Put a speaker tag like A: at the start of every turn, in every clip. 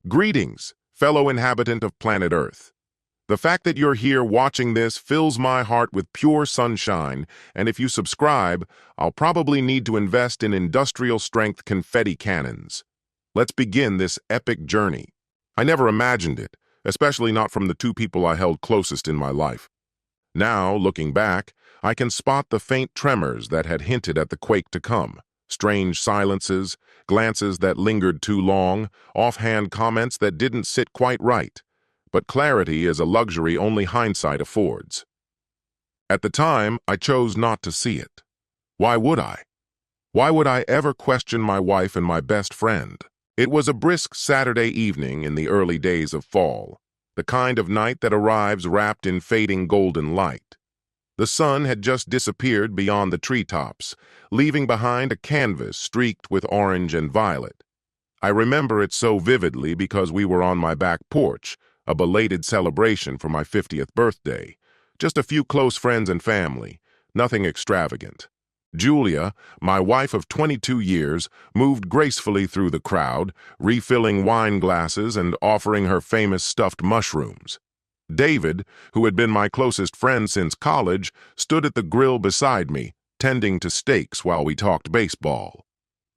A: Greetings, fellow inhabitant of planet Earth. The fact that you're here watching this fills my heart with pure sunshine, and if you subscribe, I'll probably need to invest in industrial-strength confetti cannons. Let's begin this epic journey. I never imagined it, especially not from the two people I held closest in my life. Now, looking back, I can spot the faint tremors that had hinted at the quake to come. Strange silences, glances that lingered too long, offhand comments that didn't sit quite right. But clarity is a luxury only hindsight affords. At the time, I chose not to see it. Why would I? Why would I ever question my wife and my best friend? It was a brisk Saturday evening in the early days of fall, the kind of night that arrives wrapped in fading golden light. The sun had just disappeared beyond the treetops, leaving behind a canvas streaked with orange and violet. I remember it so vividly because we were on my back porch, a belated celebration for my 50th birthday. Just a few close friends and family, nothing extravagant. Julia, my wife of 22 years, moved gracefully through the crowd, refilling wine glasses and offering her famous stuffed mushrooms. David, who had been my closest friend since college, stood at the grill beside me, tending to steaks while we talked baseball.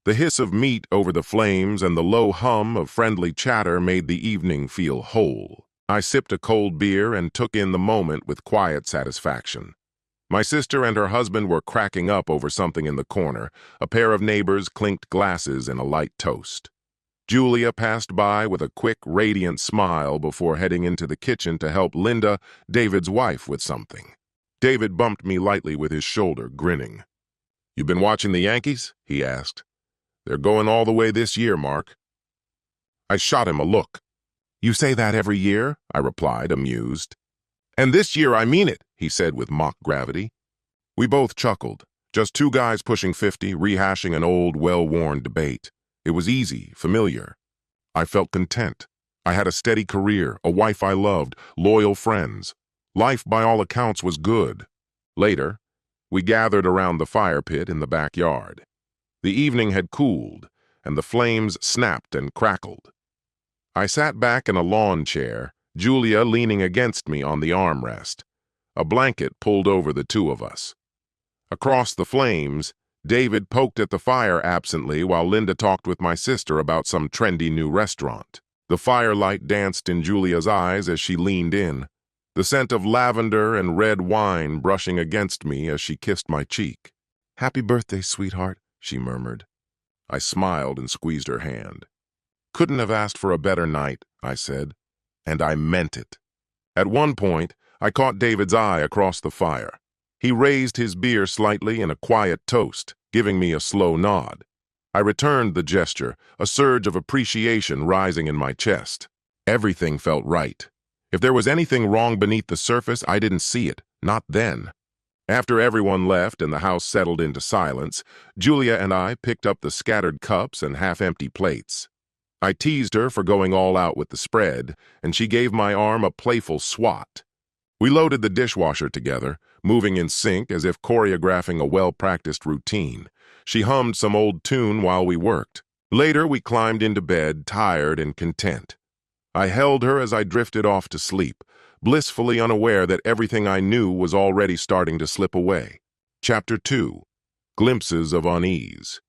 A: The hiss of meat over the flames and the low hum of friendly chatter made the evening feel whole. I sipped a cold beer and took in the moment with quiet satisfaction. My sister and her husband were cracking up over something in the corner. A pair of neighbors clinked glasses in a light toast. Julia passed by with a quick, radiant smile before heading into the kitchen to help Linda, David's wife, with something. David bumped me lightly with his shoulder, grinning. "You been watching the Yankees?" he asked. "They're going all the way this year, Mark." I shot him a look. "You say that every year?" I replied, amused. "And this year I mean it," he said with mock gravity. We both chuckled, just two guys pushing 50, rehashing an old, well-worn debate. It was easy, familiar. I felt content. I had a steady career, a wife I loved, loyal friends. Life, by all accounts, was good. Later, we gathered around the fire pit in the backyard. The evening had cooled, and the flames snapped and crackled. I sat back in a lawn chair, Julia leaning against me on the armrest. A blanket pulled over the two of us. Across the flames, David poked at the fire absently while Linda talked with my sister about some trendy new restaurant. The firelight danced in Julia's eyes as she leaned in, the scent of lavender and red wine brushing against me as she kissed my cheek. "Happy birthday, sweetheart," she murmured. I smiled and squeezed her hand. "Couldn't have asked for a better night," I said, and I meant it. At one point, I caught David's eye across the fire. He raised his beer slightly in a quiet toast, giving me a slow nod. I returned the gesture, a surge of appreciation rising in my chest. Everything felt right. If there was anything wrong beneath the surface, I didn't see it, not then. After everyone left and the house settled into silence, Julia and I picked up the scattered cups and half-empty plates. I teased her for going all out with the spread, and she gave my arm a playful swat. We loaded the dishwasher together, moving in sync as if choreographing a well-practiced routine. She hummed some old tune while we worked. Later, we climbed into bed, tired and content. I held her as I drifted off to sleep, blissfully unaware that everything I knew was already starting to slip away. Chapter 2. Glimpses of Unease.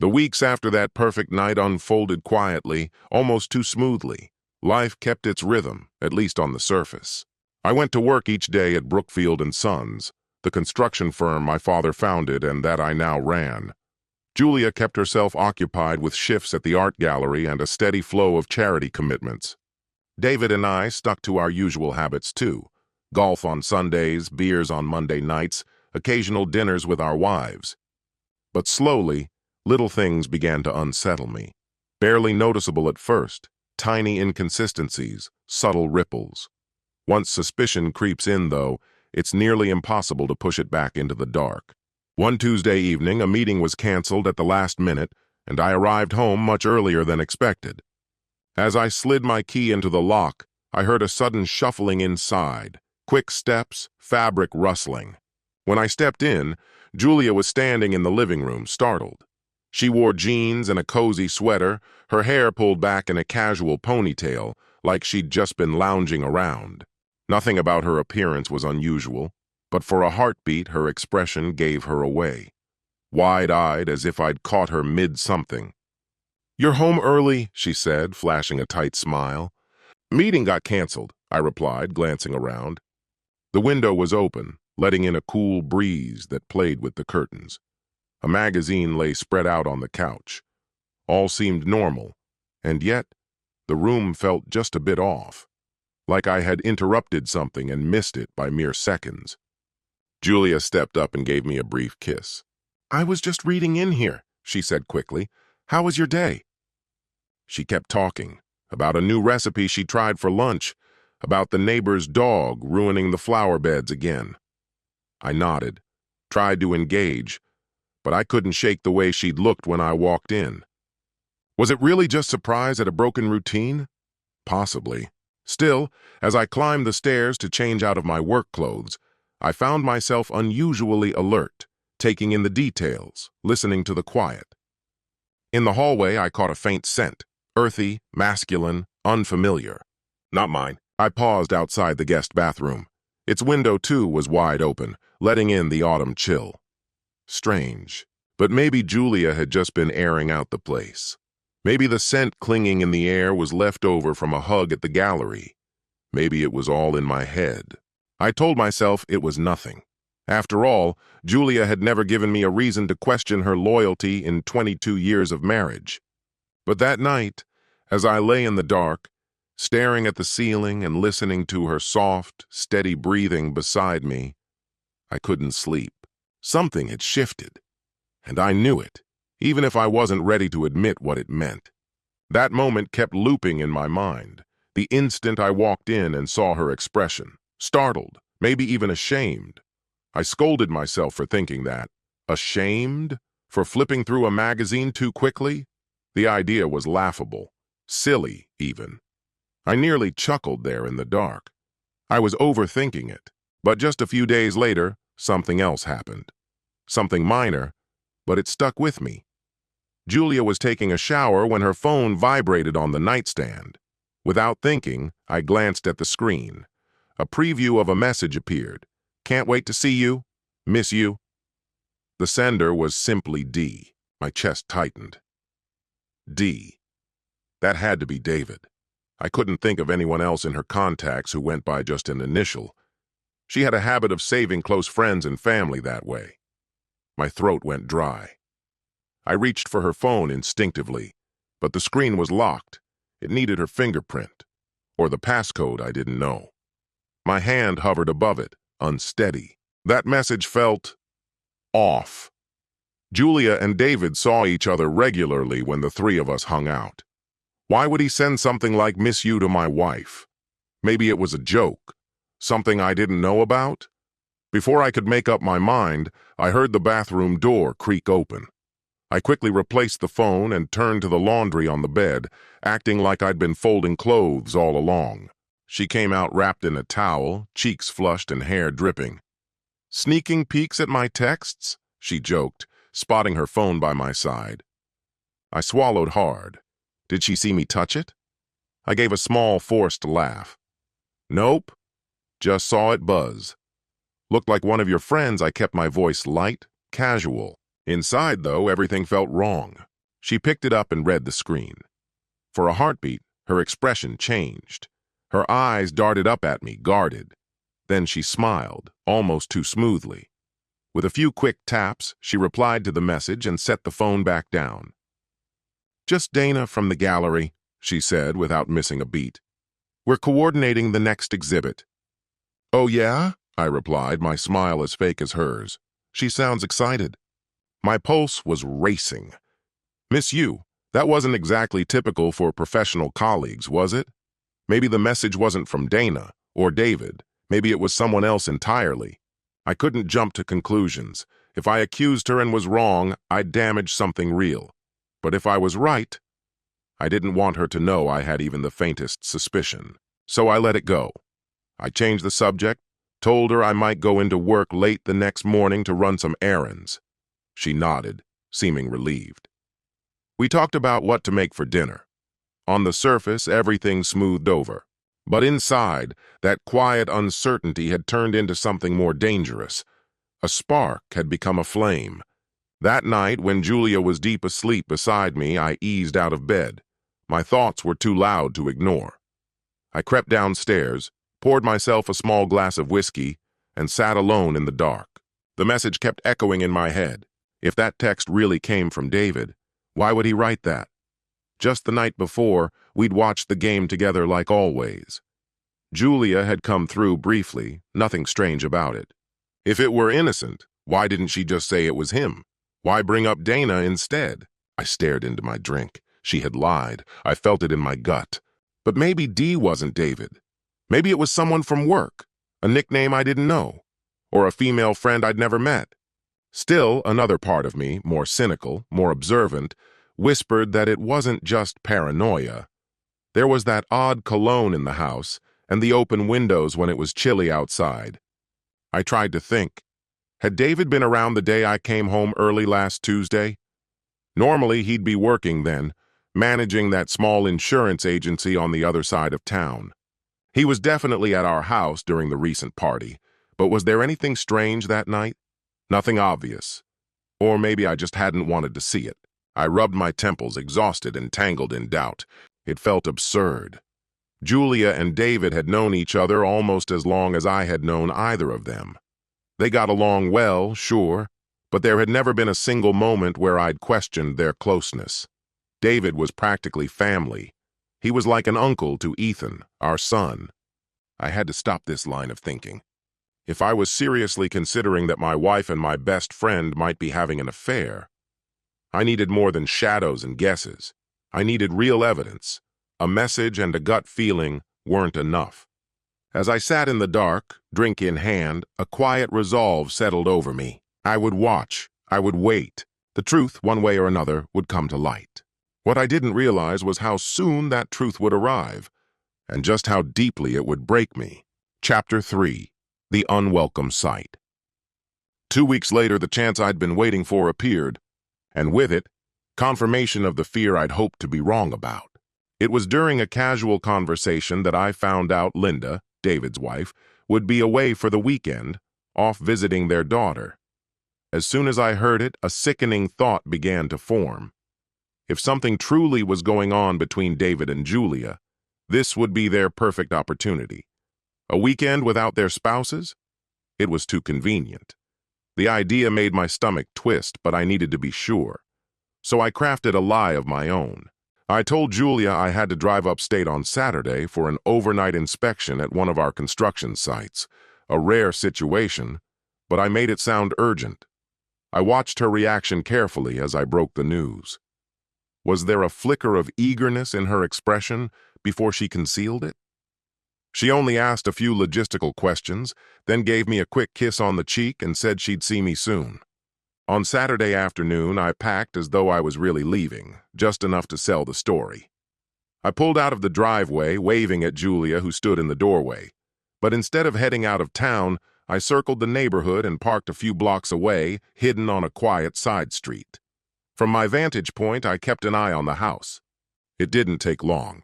A: The weeks after that perfect night unfolded quietly, almost too smoothly. Life kept its rhythm, at least on the surface. I went to work each day at Brookfield & Sons, the construction firm my father founded and that I now ran. Julia kept herself occupied with shifts at the art gallery and a steady flow of charity commitments. David and I stuck to our usual habits too. Golf on Sundays, beers on Monday nights, occasional dinners with our wives. But slowly, little things began to unsettle me. Barely noticeable at first, tiny inconsistencies, subtle ripples. Once suspicion creeps in, though, it's nearly impossible to push it back into the dark. One Tuesday evening, a meeting was canceled at the last minute, and I arrived home much earlier than expected. As I slid my key into the lock, I heard a sudden shuffling inside, quick steps, fabric rustling. When I stepped in, Julia was standing in the living room, startled. She wore jeans and a cozy sweater, her hair pulled back in a casual ponytail, like she'd just been lounging around. Nothing about her appearance was unusual, but for a heartbeat, her expression gave her away. Wide-eyed, as if I'd caught her mid-something. "You're home early," she said, flashing a tight smile. "Meeting got canceled," I replied, glancing around. The window was open, letting in a cool breeze that played with the curtains. A magazine lay spread out on the couch. All seemed normal, and yet the room felt just a bit off, like I had interrupted something and missed it by mere seconds. Julia stepped up and gave me a brief kiss. "I was just reading in here," she said quickly. "How was your day?" She kept talking, about a new recipe she tried for lunch, about the neighbor's dog ruining the flower beds again. I nodded, tried to engage, but I couldn't shake the way she'd looked when I walked in. Was it really just surprise at a broken routine? Possibly. Still, as I climbed the stairs to change out of my work clothes, I found myself unusually alert, taking in the details, listening to the quiet. In the hallway, I caught a faint scent, earthy, masculine, unfamiliar. Not mine. I paused outside the guest bathroom. Its window, too, was wide open, letting in the autumn chill. Strange, but maybe Julia had just been airing out the place. Maybe the scent clinging in the air was left over from a hug at the gallery. Maybe it was all in my head. I told myself it was nothing. After all, Julia had never given me a reason to question her loyalty in 22 years of marriage. But that night, as I lay in the dark, staring at the ceiling and listening to her soft, steady breathing beside me, I couldn't sleep. Something had shifted, and I knew it, even if I wasn't ready to admit what it meant. That moment kept looping in my mind, the instant I walked in and saw her expression, startled, maybe even ashamed. I scolded myself for thinking that. Ashamed? For flipping through a magazine too quickly? The idea was laughable, silly even. I nearly chuckled there in the dark. I was overthinking it, but just a few days later, something else happened. Something minor, but it stuck with me. Julia was taking a shower when her phone vibrated on the nightstand. Without thinking, I glanced at the screen. A preview of a message appeared. "Can't wait to see you. Miss you." The sender was simply D. My chest tightened. D. That had to be David. I couldn't think of anyone else in her contacts who went by just an initial. She had a habit of saving close friends and family that way. My throat went dry. I reached for her phone instinctively, but the screen was locked. It needed her fingerprint, or the passcode I didn't know. My hand hovered above it, unsteady. That message felt off. Julia and David saw each other regularly when the three of us hung out. Why would he send something like "miss you" to my wife? Maybe it was a joke. Something I didn't know about? Before I could make up my mind, I heard the bathroom door creak open. I quickly replaced the phone and turned to the laundry on the bed, acting like I'd been folding clothes all along. She came out wrapped in a towel, cheeks flushed and hair dripping. "Sneaking peeks at my texts?" she joked, spotting her phone by my side. I swallowed hard. Did she see me touch it? I gave a small, forced laugh. "Nope. Just saw it buzz. Looked like one of your friends." I kept my voice light, casual. Inside, though, everything felt wrong. She picked it up and read the screen. For a heartbeat, her expression changed. Her eyes darted up at me, guarded. Then she smiled, almost too smoothly. With a few quick taps, she replied to the message and set the phone back down. "Just Dana from the gallery," she said without missing a beat. "We're coordinating the next exhibit." "Oh yeah?" I replied, my smile as fake as hers. "She sounds excited." My pulse was racing. "Miss you, that wasn't exactly typical for professional colleagues, was it? Maybe the message wasn't from Dana or David. Maybe it was someone else entirely." I couldn't jump to conclusions. If I accused her and was wrong, I'd damage something real. But if I was right, I didn't want her to know I had even the faintest suspicion. So I let it go. I changed the subject, told her I might go into work late the next morning to run some errands. She nodded, seeming relieved. We talked about what to make for dinner. On the surface, everything smoothed over. But inside, that quiet uncertainty had turned into something more dangerous. A spark had become a flame. That night, when Julia was deep asleep beside me, I eased out of bed. My thoughts were too loud to ignore. I crept downstairs, poured myself a small glass of whiskey, and sat alone in the dark. The message kept echoing in my head. If that text really came from David, why would he write that? Just the night before, we'd watched the game together like always. Julia had come through briefly, nothing strange about it. If it were innocent, why didn't she just say it was him? Why bring up Dana instead? I stared into my drink. She had lied. I felt it in my gut. But maybe Dee wasn't David. Maybe it was someone from work, a nickname I didn't know, or a female friend I'd never met. Still, another part of me, more cynical, more observant, whispered that it wasn't just paranoia. There was that odd cologne in the house, and the open windows when it was chilly outside. I tried to think. Had David been around the day I came home early last Tuesday? Normally, he'd be working then, managing that small insurance agency on the other side of town. He was definitely at our house during the recent party, but was there anything strange that night? Nothing obvious. Or maybe I just hadn't wanted to see it. I rubbed my temples, exhausted and tangled in doubt. It felt absurd. Julia and David had known each other almost as long as I had known either of them. They got along well, sure, but there had never been a single moment where I'd questioned their closeness. David was practically family. He was like an uncle to Ethan, our son. I had to stop this line of thinking. If I was seriously considering that my wife and my best friend might be having an affair, I needed more than shadows and guesses. I needed real evidence. A message and a gut feeling weren't enough. As I sat in the dark, drink in hand, a quiet resolve settled over me. I would watch. I would wait. The truth, one way or another, would come to light. What I didn't realize was how soon that truth would arrive, and just how deeply it would break me. Chapter 3. The Unwelcome Sight. 2 weeks later, the chance I'd been waiting for appeared, and with it, confirmation of the fear I'd hoped to be wrong about. It was during a casual conversation that I found out Linda, David's wife, would be away for the weekend, off visiting their daughter. As soon as I heard it, a sickening thought began to form. If something truly was going on between David and Julia, this would be their perfect opportunity. A weekend without their spouses? It was too convenient. The idea made my stomach twist, but I needed to be sure. So I crafted a lie of my own. I told Julia I had to drive upstate on Saturday for an overnight inspection at one of our construction sites. A rare situation, but I made it sound urgent. I watched her reaction carefully as I broke the news. Was there a flicker of eagerness in her expression before she concealed it? She only asked a few logistical questions, then gave me a quick kiss on the cheek and said she'd see me soon. On Saturday afternoon, I packed as though I was really leaving, just enough to sell the story. I pulled out of the driveway, waving at Julia, who stood in the doorway. But instead of heading out of town, I circled the neighborhood and parked a few blocks away, hidden on a quiet side street. From my vantage point, I kept an eye on the house. It didn't take long.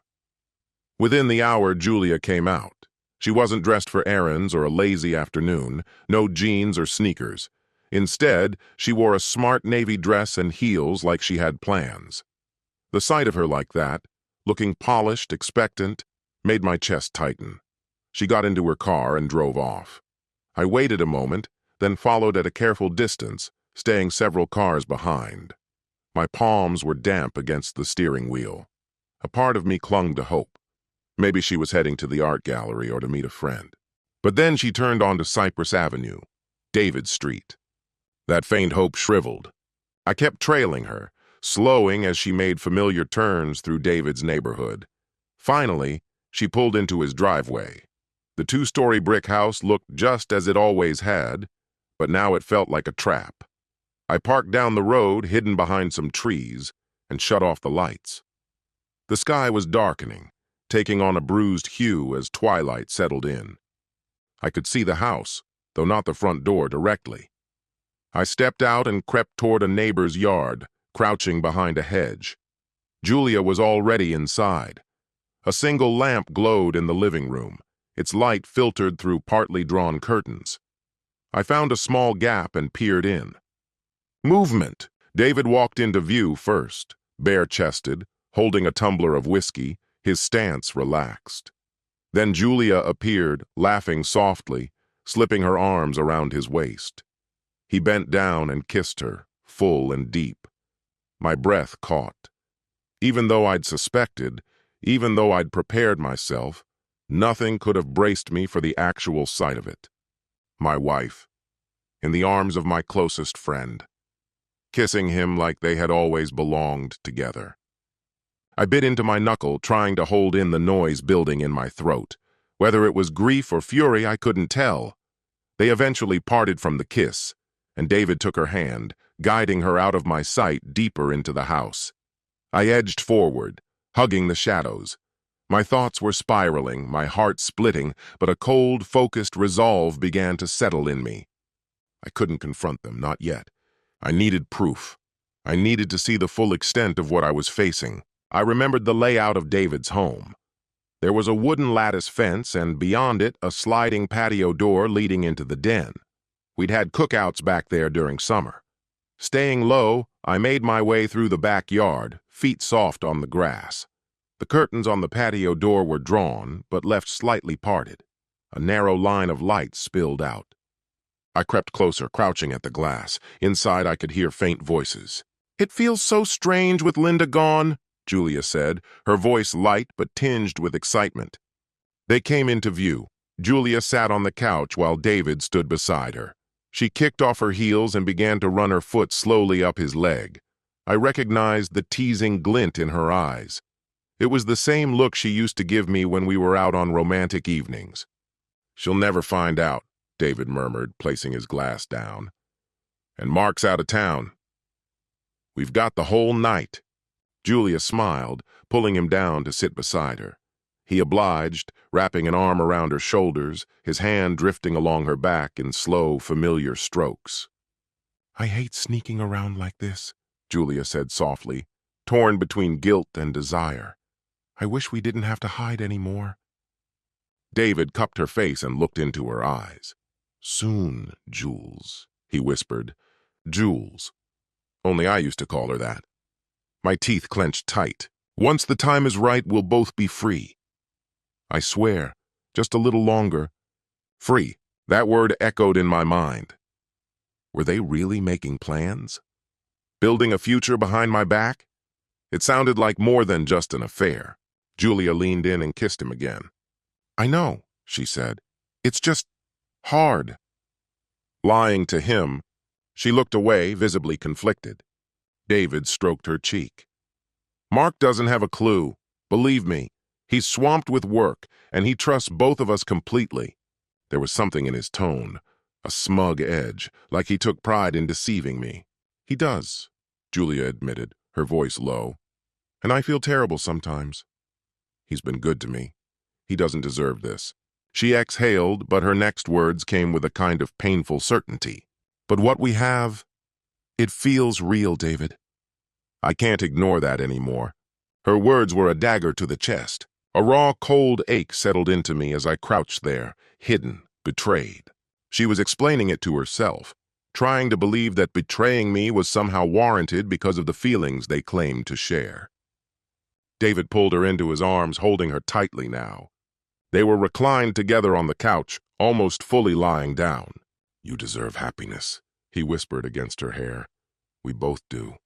A: Within the hour, Julia came out. She wasn't dressed for errands or a lazy afternoon, no jeans or sneakers. Instead, she wore a smart navy dress and heels like she had plans. The sight of her like that, looking polished, expectant, made my chest tighten. She got into her car and drove off. I waited a moment, then followed at a careful distance, staying several cars behind. My palms were damp against the steering wheel. A part of me clung to hope. Maybe she was heading to the art gallery or to meet a friend. But then she turned onto Cypress Avenue, David Street. That faint hope shriveled. I kept trailing her, slowing as she made familiar turns through David's neighborhood. Finally, she pulled into his driveway. The 2-story brick house looked just as it always had, but now it felt like a trap. I parked down the road, hidden behind some trees, and shut off the lights. The sky was darkening, taking on a bruised hue as twilight settled in. I could see the house, though not the front door directly. I stepped out and crept toward a neighbor's yard, crouching behind a hedge. Julia was already inside. A single lamp glowed in the living room. Its light filtered through partly drawn curtains. I found a small gap and peered in. Movement! David walked into view first, bare-chested, holding a tumbler of whiskey, his stance relaxed. Then Julia appeared, laughing softly, slipping her arms around his waist. He bent down and kissed her, full and deep. My breath caught. Even though I'd suspected, even though I'd prepared myself, nothing could have braced me for the actual sight of it. My wife, in the arms of my closest friend, kissing him like they had always belonged together. I bit into my knuckle, trying to hold in the noise building in my throat. Whether it was grief or fury, I couldn't tell. They eventually parted from the kiss, and David took her hand, guiding her out of my sight deeper into the house. I edged forward, hugging the shadows. My thoughts were spiraling, my heart splitting, but a cold, focused resolve began to settle in me. I couldn't confront them, not yet. I needed proof. I needed to see the full extent of what I was facing. I remembered the layout of David's home. There was a wooden lattice fence, and beyond it, a sliding patio door leading into the den. We'd had cookouts back there during summer. Staying low, I made my way through the backyard, feet soft on the grass. The curtains on the patio door were drawn, but left slightly parted. A narrow line of light spilled out. I crept closer, crouching at the glass. Inside, I could hear faint voices. "It feels so strange with Linda gone," Julia said, her voice light but tinged with excitement. They came into view. Julia sat on the couch while David stood beside her. She kicked off her heels and began to run her foot slowly up his leg. I recognized the teasing glint in her eyes. It was the same look she used to give me when we were out on romantic evenings. "She'll never find out," David murmured, placing his glass down. "And Mark's out of town. We've got the whole night." Julia smiled, pulling him down to sit beside her. He obliged, wrapping an arm around her shoulders, his hand drifting along her back in slow, familiar strokes. "I hate sneaking around like this," Julia said softly, torn between guilt and desire. "I wish we didn't have to hide anymore." David cupped her face and looked into her eyes. "Soon, Jules," he whispered. Jules. Only I used to call her that. My teeth clenched tight. "Once the time is right, we'll both be free." I swear, just a little longer. Free. That word echoed in my mind. Were they really making plans? Building a future behind my back? It sounded like more than just an affair. Julia leaned in and kissed him again. "I know," she said. "It's just hard." Lying to him, she looked away, visibly conflicted. David stroked her cheek. "Mark doesn't have a clue. Believe me, he's swamped with work, and he trusts both of us completely." There was something in his tone, a smug edge, like he took pride in deceiving me. "He does," Julia admitted, her voice low. "And I feel terrible sometimes. He's been good to me. He doesn't deserve this." She exhaled, but her next words came with a kind of painful certainty. "But what we have, it feels real, David." I can't ignore that anymore. Her words were a dagger to the chest. A raw, cold ache settled into me as I crouched there, hidden, betrayed. She was explaining it to herself, trying to believe that betraying me was somehow warranted because of the feelings they claimed to share. David pulled her into his arms, holding her tightly now. They were reclined together on the couch, almost fully lying down. "You deserve happiness," he whispered against her hair. "We both do."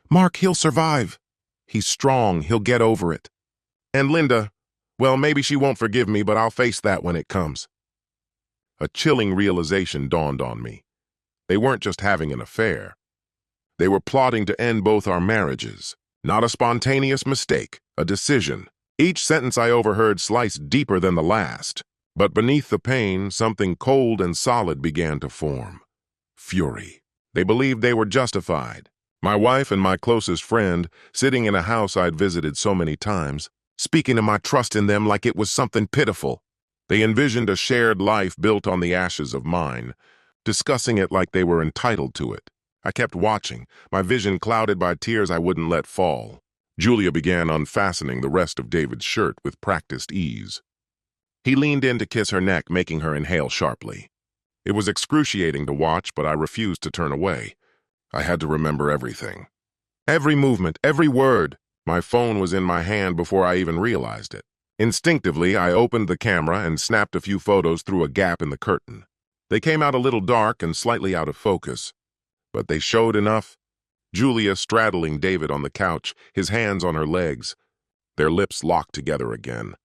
A: "Mark, he'll survive. He's strong, he'll get over it. And Linda, well, maybe she won't forgive me, but I'll face that when it comes." A chilling realization dawned on me. They weren't just having an affair. They were plotting to end both our marriages. Not a spontaneous mistake, a decision. Each sentence I overheard sliced deeper than the last. But beneath the pain, something cold and solid began to form. Fury. They believed they were justified. My wife and my closest friend, sitting in a house I'd visited so many times, speaking of my trust in them like it was something pitiful. They envisioned a shared life built on the ashes of mine, discussing it like they were entitled to it. I kept watching, my vision clouded by tears I wouldn't let fall. Julia began unfastening the rest of David's shirt with practiced ease. He leaned in to kiss her neck, making her inhale sharply. It was excruciating to watch, but I refused to turn away. I had to remember everything. Every movement, every word. My phone was in my hand before I even realized it. Instinctively, I opened the camera and snapped a few photos through a gap in the curtain. They came out a little dark and slightly out of focus, but they showed enough. Julia straddling David on the couch, his hands on her legs, their lips locked together again.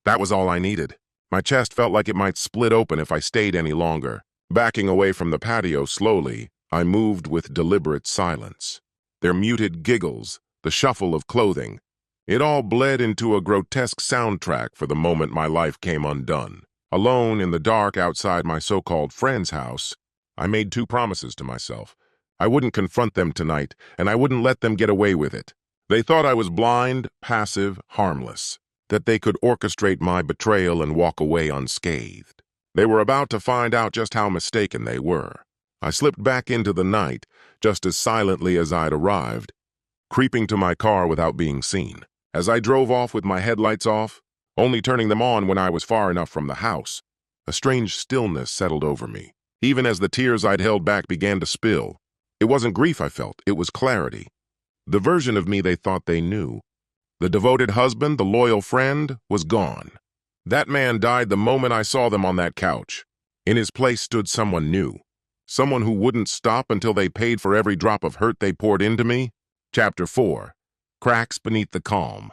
A: That was all I needed. My chest felt like it might split open if I stayed any longer. Backing away from the patio slowly, I moved with deliberate silence. Their muted giggles, the shuffle of clothing, it all bled into a grotesque soundtrack for the moment my life came undone. Alone in the dark outside my so-called friend's house, I made two promises to myself. I wouldn't confront them tonight, and I wouldn't let them get away with it. They thought I was blind, passive, harmless, that they could orchestrate my betrayal and walk away unscathed. They were about to find out just how mistaken they were. I slipped back into the night, just as silently as I'd arrived, creeping to my car without being seen. As I drove off with my headlights off, only turning them on when I was far enough from the house, a strange stillness settled over me, even as the tears I'd held back began to spill. It wasn't grief I felt, it was clarity. The version of me they thought they knew, the devoted husband, the loyal friend, was gone. That man died the moment I saw them on that couch. In his place stood someone new, someone who wouldn't stop until they paid for every drop of hurt they poured into me. Chapter 4. Cracks Beneath the Calm.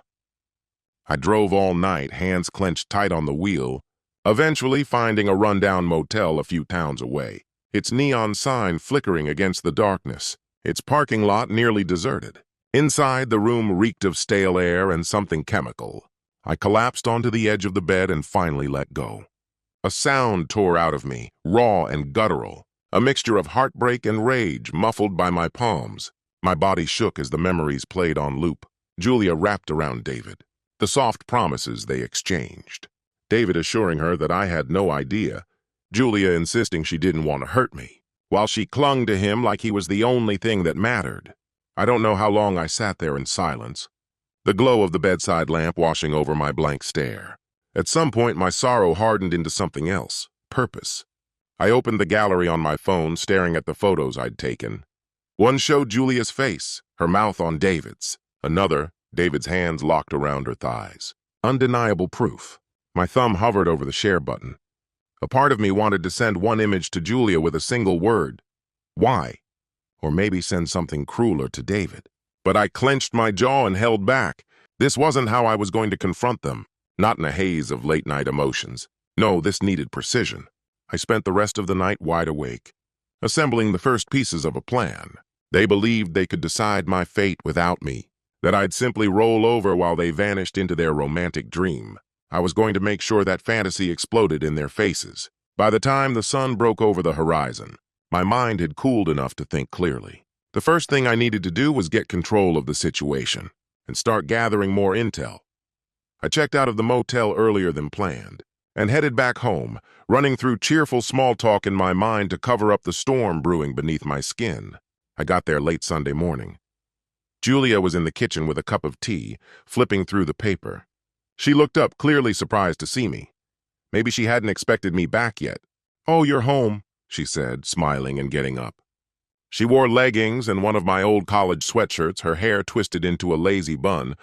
A: I drove all night, hands clenched tight on the wheel, eventually finding a rundown motel a few towns away, its neon sign flickering against the darkness, its parking lot nearly deserted. Inside, the room reeked of stale air and something chemical. I collapsed onto the edge of the bed and finally let go. A sound tore out of me, raw and guttural, a mixture of heartbreak and rage muffled by my palms. My body shook as the memories played on loop. Julia wrapped around David, the soft promises they exchanged. David assuring her that I had no idea, Julia insisting she didn't want to hurt me, while she clung to him like he was the only thing that mattered. I don't know how long I sat there in silence, the glow of the bedside lamp washing over my blank stare. At some point, my sorrow hardened into something else, purpose. I opened the gallery on my phone, staring at the photos I'd taken. One showed Julia's face, her mouth on David's. Another, David's hands locked around her thighs. Undeniable proof. My thumb hovered over the share button. A part of me wanted to send one image to Julia with a single word. Why? Or maybe send something crueler to David. But I clenched my jaw and held back. This wasn't how I was going to confront them, not in a haze of late-night emotions. No, this needed precision. I spent the rest of the night wide awake, assembling the first pieces of a plan. They believed they could decide my fate without me, that I'd simply roll over while they vanished into their romantic dream. I was going to make sure that fantasy exploded in their faces. By the time the sun broke over the horizon, my mind had cooled enough to think clearly. The first thing I needed to do was get control of the situation and start gathering more intel. I checked out of the motel earlier than planned and headed back home, running through cheerful small talk in my mind to cover up the storm brewing beneath my skin. I got there late Sunday morning. Julia was in the kitchen with a cup of tea, flipping through the paper. She looked up, clearly surprised to see me. Maybe she hadn't expected me back yet. "Oh, you're home," she said, smiling and getting up. She wore leggings and one of my old college sweatshirts, her hair twisted into a lazy bun,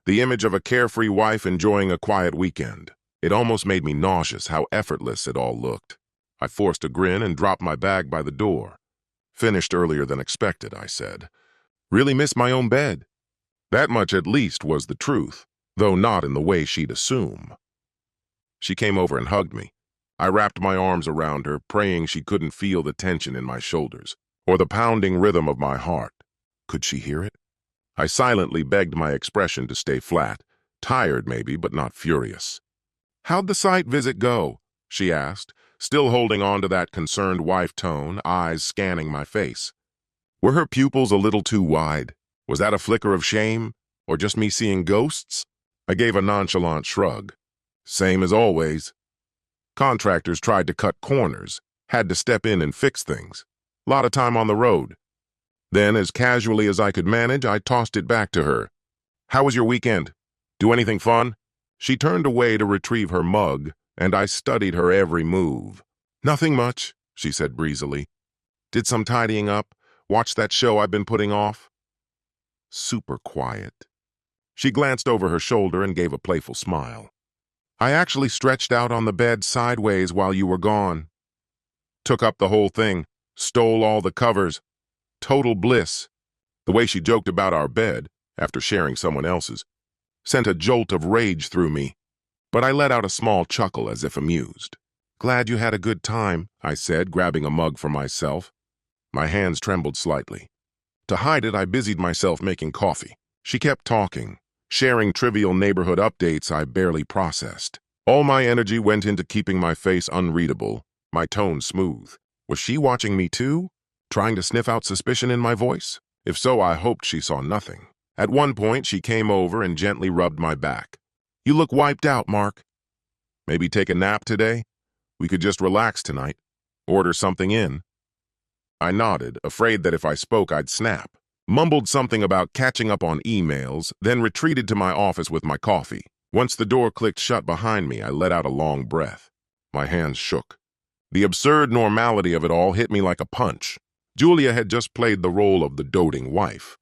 A: the image of a carefree wife enjoying a quiet weekend. It almost made me nauseous how effortless it all looked. I forced a grin and dropped my bag by the door. "Finished earlier than expected," I said. "Really miss my own bed." That much at least was the truth, though not in the way she'd assume. She came over and hugged me. I wrapped my arms around her, praying she couldn't feel the tension in my shoulders, or the pounding rhythm of my heart. Could she hear it? I silently begged my expression to stay flat, tired maybe, but not furious. "How'd the site visit go?" she asked, still holding on to that concerned wife tone, eyes scanning my face. Were her pupils a little too wide? Was that a flicker of shame, or just me seeing ghosts? I gave a nonchalant shrug. Same as always. Contractors tried to cut corners, had to step in and fix things. Lot of time on the road. Then, as casually as I could manage, I tossed it back to her. How was your weekend? Do anything fun? She turned away to retrieve her mug, and I studied her every move. Nothing much, she said breezily. Did some tidying up, watched that show I've been putting off. Super quiet. She glanced over her shoulder and gave a playful smile. I actually stretched out on the bed sideways while you were gone. Took up the whole thing, stole all the covers. Total bliss. The way she joked about our bed, after sharing someone else's, sent a jolt of rage through me, but I let out a small chuckle as if amused. Glad you had a good time, I said, grabbing a mug for myself. My hands trembled slightly. To hide it, I busied myself making coffee. She kept talking, sharing trivial neighborhood updates I barely processed. All my energy went into keeping my face unreadable, my tone smooth. Was she watching me too? Trying to sniff out suspicion in my voice? If so, I hoped she saw nothing. At one point, she came over and gently rubbed my back. You look wiped out, Mark. Maybe take a nap today? We could just relax tonight. Order something in. I nodded, afraid that if I spoke, I'd snap. Mumbled something about catching up on emails, then retreated to my office with my coffee. Once the door clicked shut behind me, I let out a long breath. My hands shook. The absurd normality of it all hit me like a punch. Julia had just played the role of the doting wife.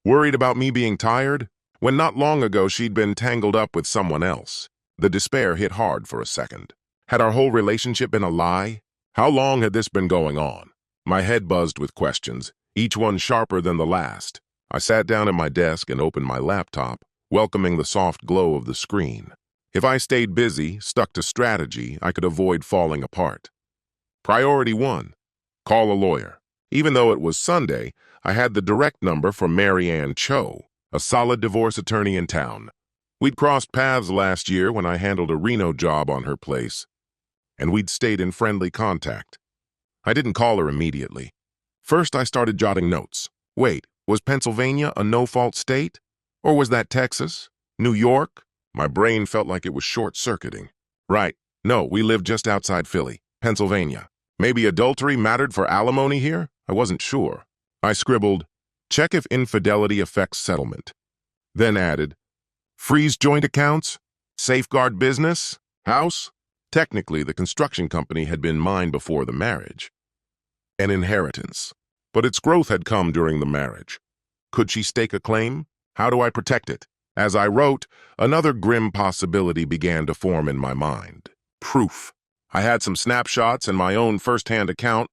A: Worried about me being tired? When not long ago she'd been tangled up with someone else. The despair hit hard for a second. Had our whole relationship been a lie? How long had this been going on? My head buzzed with questions, each one sharper than the last. I sat down at my desk and opened my laptop, welcoming the soft glow of the screen. If I stayed busy, stuck to strategy, I could avoid falling apart. Priority 1. Call a lawyer. Even though it was Sunday, I had the direct number for Mary Ann Cho, a solid divorce attorney in town. We'd crossed paths last year when I handled a Reno job on her place, and we'd stayed in friendly contact. I didn't call her immediately. First, I started jotting notes. Wait, was Pennsylvania a no-fault state? Or was that Texas? New York? My brain felt like it was short-circuiting. Right, no, we lived just outside Philly, Pennsylvania. Maybe adultery mattered for alimony here? I wasn't sure. I scribbled, check if infidelity affects settlement. Then added, freeze joint accounts? Safeguard business? House? Technically, the construction company had been mine before the marriage. An inheritance. But its growth had come during the marriage. Could she stake a claim? How do I protect it? As I wrote, another grim possibility began to form in my mind. Proof. I had some snapshots and my own first-hand account,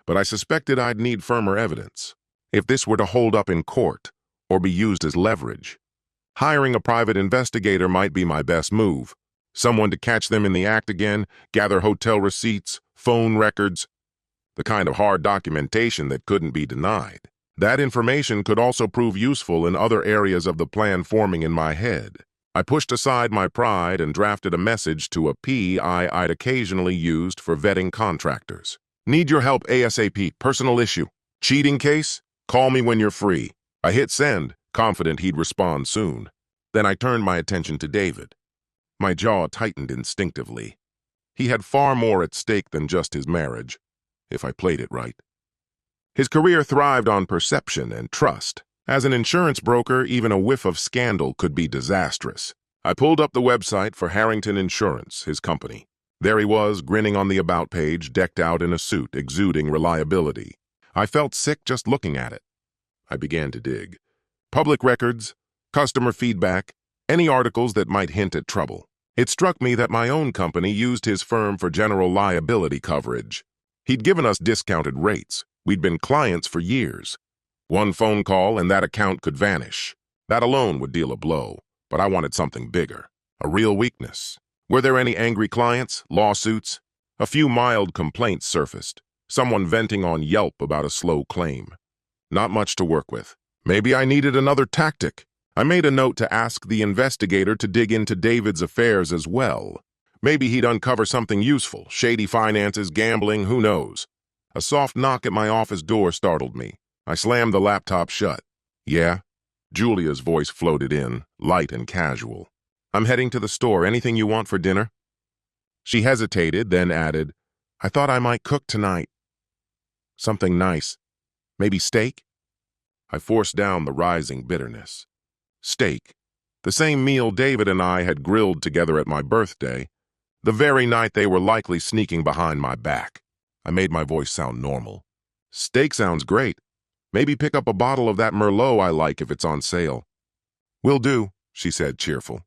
A: but I suspected I'd need firmer evidence. If this were to hold up in court or be used as leverage, hiring a private investigator might be my best move. Someone to catch them in the act again, gather hotel receipts, phone records, the kind of hard documentation that couldn't be denied. That information could also prove useful in other areas of the plan forming in my head. I pushed aside my pride and drafted a message to a PI I'd occasionally used for vetting contractors. Need your help ASAP, personal issue. Cheating case? Call me when you're free. I hit send, confident he'd respond soon. Then I turned my attention to David. My jaw tightened instinctively. He had far more at stake than just his marriage, if I played it right. His career thrived on perception and trust. As an insurance broker, even a whiff of scandal could be disastrous. I pulled up the website for Harrington Insurance, his company. There he was, grinning on the About page, decked out in a suit, exuding reliability. I felt sick just looking at it. I began to dig. Public records, customer feedback, any articles that might hint at trouble. It struck me that my own company used his firm for general liability coverage. He'd given us discounted rates. We'd been clients for years. One phone call and that account could vanish. That alone would deal a blow, but I wanted something bigger, a real weakness. Were there any angry clients, lawsuits? A few mild complaints surfaced, someone venting on Yelp about a slow claim. Not much to work with. Maybe I needed another tactic. I made a note to ask the investigator to dig into David's affairs as well. Maybe he'd uncover something useful, shady finances, gambling, who knows. A soft knock at my office door startled me. I slammed the laptop shut. Yeah? Julia's voice floated in, light and casual. I'm heading to the store. Anything you want for dinner? She hesitated, then added, I thought I might cook tonight. Something nice. Maybe steak? I forced down the rising bitterness. Steak? The same meal David and I had grilled together at my birthday, the very night they were likely sneaking behind my back. I made my voice sound normal. Steak sounds great. Maybe pick up a bottle of that Merlot I like if it's on sale. Will do, she said, cheerful.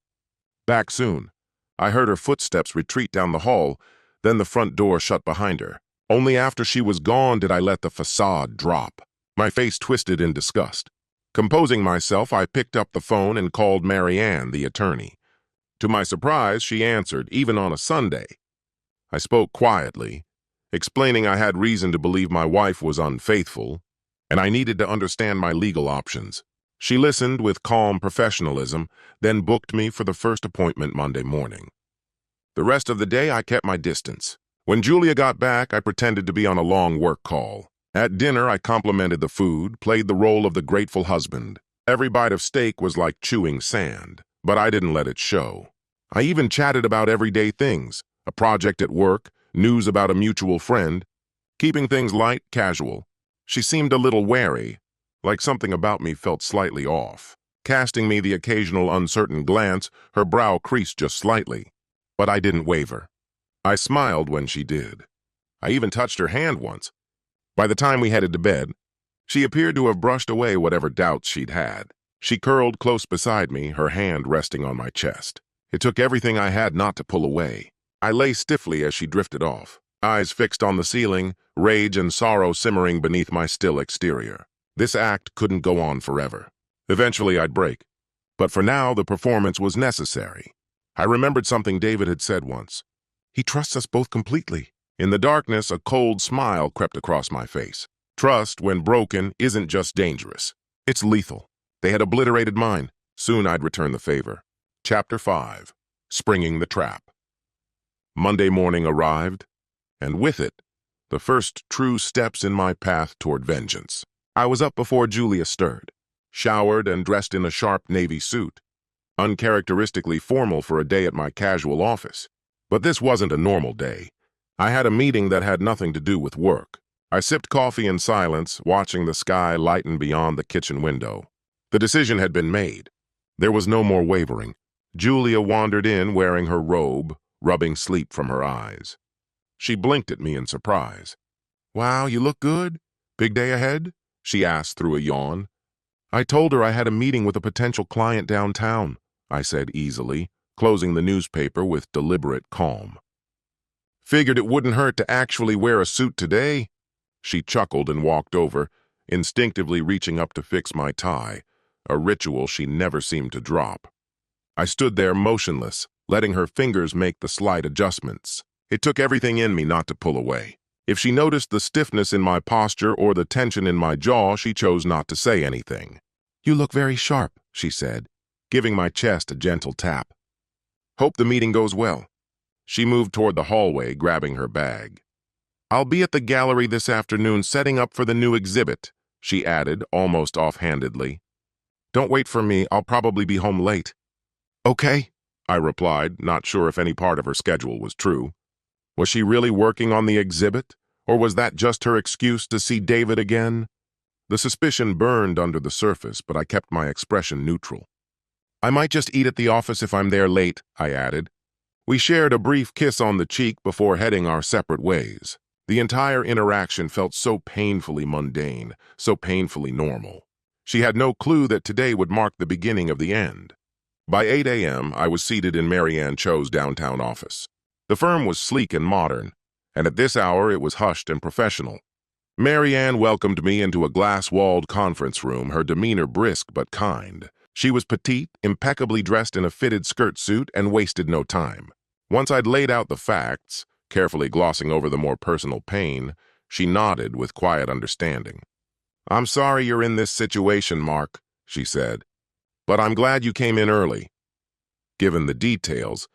A: Back soon. I heard her footsteps retreat down the hall, then the front door shut behind her. Only after she was gone did I let the facade drop. My face twisted in disgust. Composing myself, I picked up the phone and called Mary Ann, the attorney. To my surprise, she answered, even on a Sunday. I spoke quietly, explaining I had reason to believe my wife was unfaithful, and I needed to understand my legal options. She listened with calm professionalism, then booked me for the first appointment Monday morning. The rest of the day, I kept my distance. When Julia got back, I pretended to be on a long work call. At dinner, I complimented the food, played the role of the grateful husband. Every bite of steak was like chewing sand, but I didn't let it show. I even chatted about everyday things, a project at work, news about a mutual friend, keeping things light, casual. She seemed a little wary, like something about me felt slightly off. Casting me the occasional uncertain glance, her brow creased just slightly. But I didn't waver. I smiled when she did. I even touched her hand once. By the time we headed to bed, she appeared to have brushed away whatever doubts she'd had. She curled close beside me, her hand resting on my chest. It took everything I had not to pull away. I lay stiffly as she drifted off, eyes fixed on the ceiling, rage and sorrow simmering beneath my still exterior. This act couldn't go on forever. Eventually I'd break. But for now, the performance was necessary. I remembered something David had said once. He trusts us both completely. In the darkness, a cold smile crept across my face. Trust, when broken, isn't just dangerous. It's lethal. They had obliterated mine. Soon I'd return the favor. Chapter 5. Springing the Trap. Monday morning arrived, and with it, the first true steps in my path toward vengeance. I was up before Julia stirred, showered and dressed in a sharp navy suit, uncharacteristically formal for a day at my casual office. But this wasn't a normal day. I had a meeting that had nothing to do with work. I sipped coffee in silence, watching the sky lighten beyond the kitchen window. The decision had been made. There was no more wavering. Julia wandered in wearing her robe, rubbing sleep from her eyes. She blinked at me in surprise. "Wow, you look good. Big day ahead?" she asked through a yawn. "I told her I had a meeting with a potential client downtown," I said easily, closing the newspaper with deliberate calm. "Figured it wouldn't hurt to actually wear a suit today." She chuckled and walked over, instinctively reaching up to fix my tie, a ritual she never seemed to drop. I stood there motionless, letting her fingers make the slight adjustments. It took everything in me not to pull away. If she noticed the stiffness in my posture or the tension in my jaw, she chose not to say anything. "You look very sharp," she said, giving my chest a gentle tap. "Hope the meeting goes well." She moved toward the hallway, grabbing her bag. "I'll be at the gallery this afternoon setting up for the new exhibit," she added, almost offhandedly. "Don't wait for me, I'll probably be home late." "Okay," I replied, not sure if any part of her schedule was true. Was she really working on the exhibit, or was that just her excuse to see David again? The suspicion burned under the surface, but I kept my expression neutral. "I might just eat at the office if I'm there late," I added. We shared a brief kiss on the cheek before heading our separate ways. The entire interaction felt so painfully mundane, so painfully normal. She had no clue that today would mark the beginning of the end. By 8 a.m., I was seated in Mary Ann Cho's downtown office. The firm was sleek and modern, and at this hour it was hushed and professional. Mary Ann welcomed me into a glass-walled conference room, her demeanor brisk but kind. She was petite, impeccably dressed in a fitted skirt suit, and wasted no time. Once I'd laid out the facts, carefully glossing over the more personal pain, she nodded with quiet understanding. "I'm sorry you're in this situation, Mark," she said, "but I'm glad you came in early. Given the details,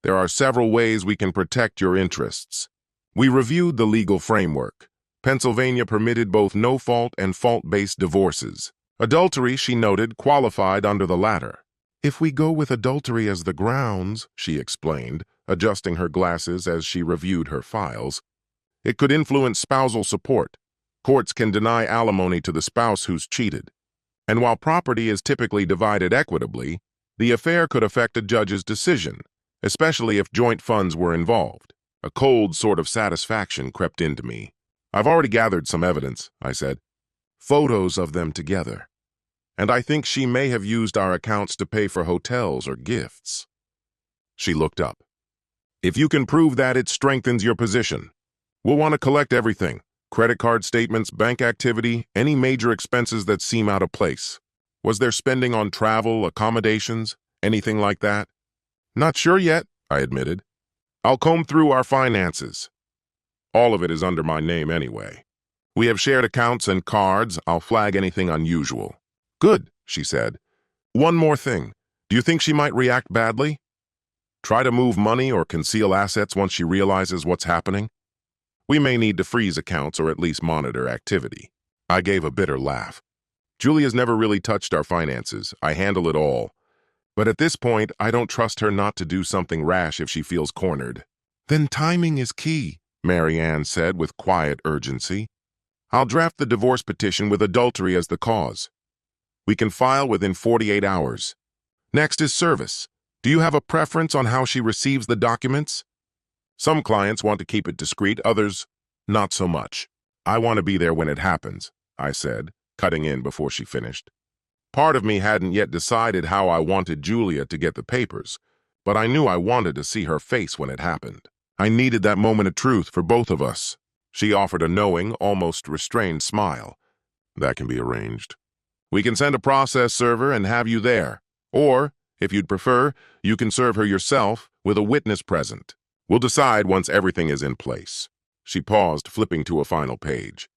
A: there are several ways we can protect your interests." We reviewed the legal framework. Pennsylvania permitted both no-fault and fault-based divorces. Adultery, she noted, qualified under the latter. "If we go with adultery as the grounds," she explained, adjusting her glasses as she reviewed her files, "it could influence spousal support. Courts can deny alimony to the spouse who's cheated. And while property is typically divided equitably, The affair could affect a judge's decision, especially if joint funds were involved. A cold sort of satisfaction crept into me. I've already gathered some evidence, I said. Photos of them together. And I think she may have used our accounts to pay for hotels or gifts. She looked up. If you can prove that, it strengthens your position. We'll want to collect everything. Credit card statements, bank activity, any major expenses that seem out of place. Was there spending on travel, accommodations, anything like that? Not sure yet, I admitted. I'll comb through our finances. All of it is under my name anyway. We have shared accounts and cards. I'll flag anything unusual. Good, she said. One more thing. Do you think she might react badly? Try to move money or conceal assets once she realizes what's happening? We may need to freeze accounts or at least monitor activity. I gave a bitter laugh. Julia's never really touched our finances. I handle it all. But at this point, I don't trust her not to do something rash if she feels cornered. Then timing is key, Mary Ann said with quiet urgency. I'll draft the divorce petition with adultery as the cause. We can file within 48 hours. Next is service. Do you have a preference on how she receives the documents? Some clients want to keep it discreet, others, not so much. I want to be there when it happens, I said, cutting in before she finished. Part of me hadn't yet decided how I wanted Julia to get the papers, but I knew I wanted to see her face when it happened. I needed that moment of truth for both of us. She offered a knowing, almost restrained smile. That can be arranged. We can send a process server and have you there. Or, if you'd prefer, you can serve her yourself with a witness present. We'll decide once everything is in place. She paused, flipping to a final page.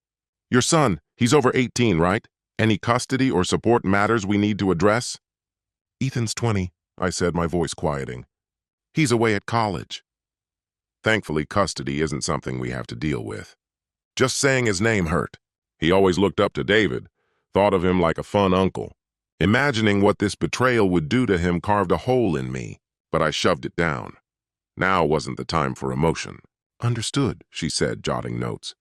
A: Your son, he's over 18, right? Any custody or support matters we need to address? Ethan's 20, I said, my voice quieting. He's away at college. Thankfully, custody isn't something we have to deal with. Just saying his name hurt. He always looked up to David, thought of him like a fun uncle. Imagining what this betrayal would do to him carved a hole in me, but I shoved it down. Now wasn't the time for emotion. Understood, she said, jotting notes.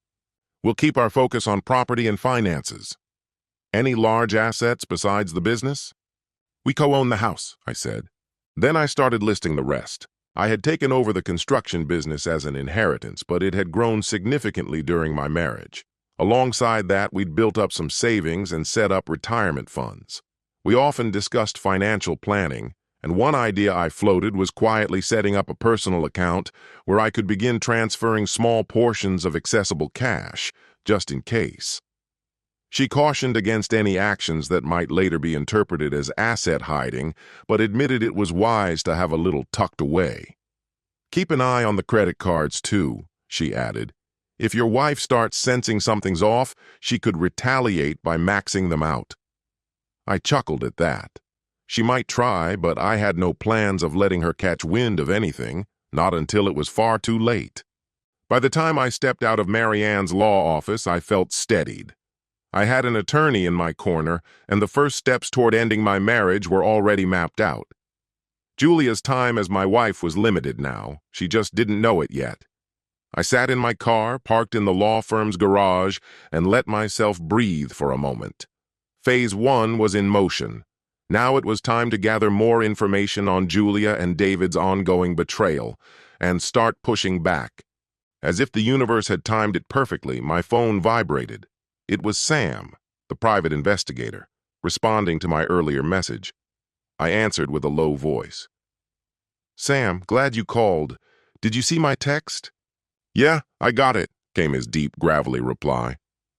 A: We'll keep our focus on property and finances. Any large assets besides the business? We co-own the house, I said. Then I started listing the rest. I had taken over the construction business as an inheritance, but it had grown significantly during my marriage. Alongside that, we'd built up some savings and set up retirement funds. We often discussed financial planning, and one idea I floated was quietly setting up a personal account where I could begin transferring small portions of accessible cash, just in case. She cautioned against any actions that might later be interpreted as asset hiding, but admitted it was wise to have a little tucked away. Keep an eye on the credit cards, too, she added. If your wife starts sensing something's off, she could retaliate by maxing them out. I chuckled at that. She might try, but I had no plans of letting her catch wind of anything, not until it was far too late. By the time I stepped out of Mary Ann's law office, I felt steadied. I had an attorney in my corner, and the first steps toward ending my marriage were already mapped out. Julia's time as my wife was limited now. She just didn't know it yet. I sat in my car, parked in the law firm's garage, and let myself breathe for a moment. Phase 1 was in motion. Now it was time to gather more information on Julia and David's ongoing betrayal, and start pushing back. As if the universe had timed it perfectly, my phone vibrated. It was Sam, the private investigator, responding to my earlier message. I answered with a low voice. Sam, glad you called. Did you see my text? Yeah, I got it, came his deep, gravelly reply.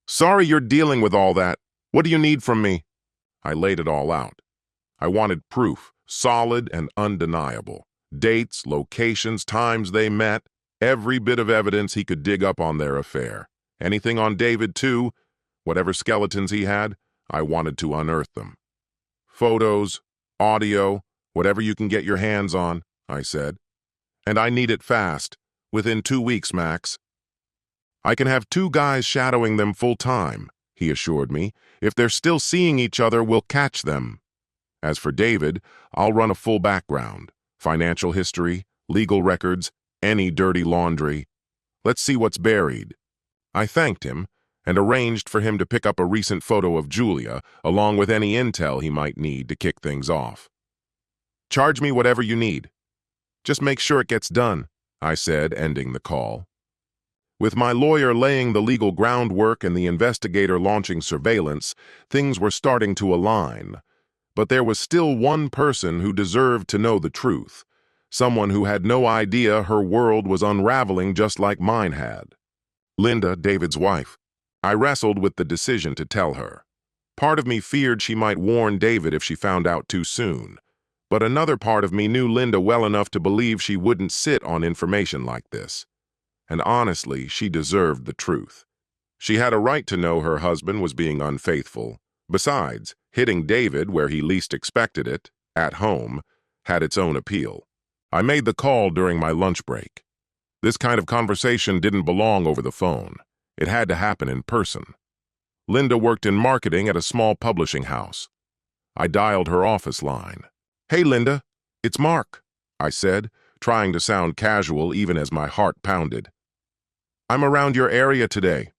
A: Sorry you're dealing with all that. What do you need from me? I laid it all out. I wanted proof, solid and undeniable. Dates, locations, times they met, every bit of evidence he could dig up on their affair. Anything on David, too. Whatever skeletons he had, I wanted to unearth them. Photos, audio, whatever you can get your hands on, I said. And I need it fast, within 2 weeks max. I can have 2 guys shadowing them full time, he assured me. If they're still seeing each other, we'll catch them. As for David, I'll run a full background, financial history, legal records, any dirty laundry. Let's see what's buried. I thanked him and arranged for him to pick up a recent photo of Julia, along with any intel he might need to kick things off. Charge me whatever you need. Just make sure it gets done, I said, ending the call. With my lawyer laying the legal groundwork and the investigator launching surveillance, things were starting to align. But there was still one person who deserved to know the truth, someone who had no idea her world was unraveling just like mine had. Linda, David's wife. I wrestled with the decision to tell her. Part of me feared she might warn David if she found out too soon, but another part of me knew Linda well enough to believe she wouldn't sit on information like this. And honestly, she deserved the truth. She had a right to know her husband was being unfaithful. Besides, hitting David where he least expected it, at home, had its own appeal. I made the call during my lunch break. This kind of conversation didn't belong over the phone. It had to happen in person. Linda worked in marketing at a small publishing house. I dialed her office line. "Hey, Linda, it's Mark," I said, trying to sound casual even as my heart pounded. "I'm around your area today.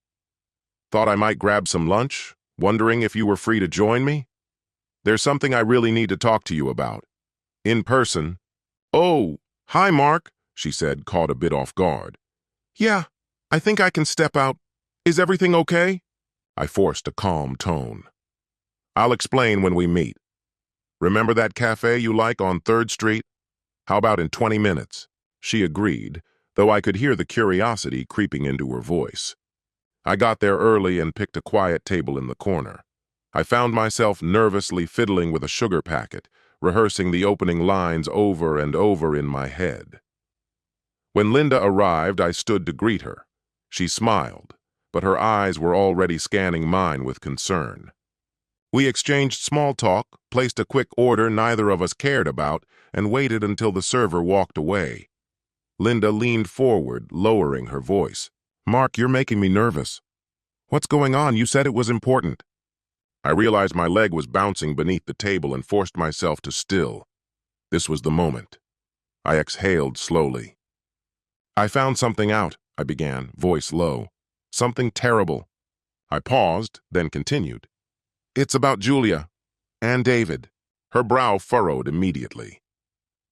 A: Thought I might grab some lunch, wondering if you were free to join me? There's something I really need to talk to you about. In person." "Oh, hi, Mark," she said, caught a bit off guard. "Yeah, I think I can step out. Is everything okay?" I forced a calm tone. "I'll explain when we meet. Remember that cafe you like on 3rd Street? How about in 20 minutes? She agreed, though I could hear the curiosity creeping into her voice. I got there early and picked a quiet table in the corner. I found myself nervously fiddling with a sugar packet, rehearsing the opening lines over and over in my head. When Linda arrived, I stood to greet her. She smiled, but her eyes were already scanning mine with concern. We exchanged small talk, placed a quick order neither of us cared about, and waited until the server walked away. Linda leaned forward, lowering her voice. "Mark, you're making me nervous. What's going on? You said it was important." I realized my leg was bouncing beneath the table and forced myself to still. This was the moment. I exhaled slowly. "I found something out," I began, voice low. "Something terrible." I paused, then continued. "It's about Julia and David." Her brow furrowed immediately.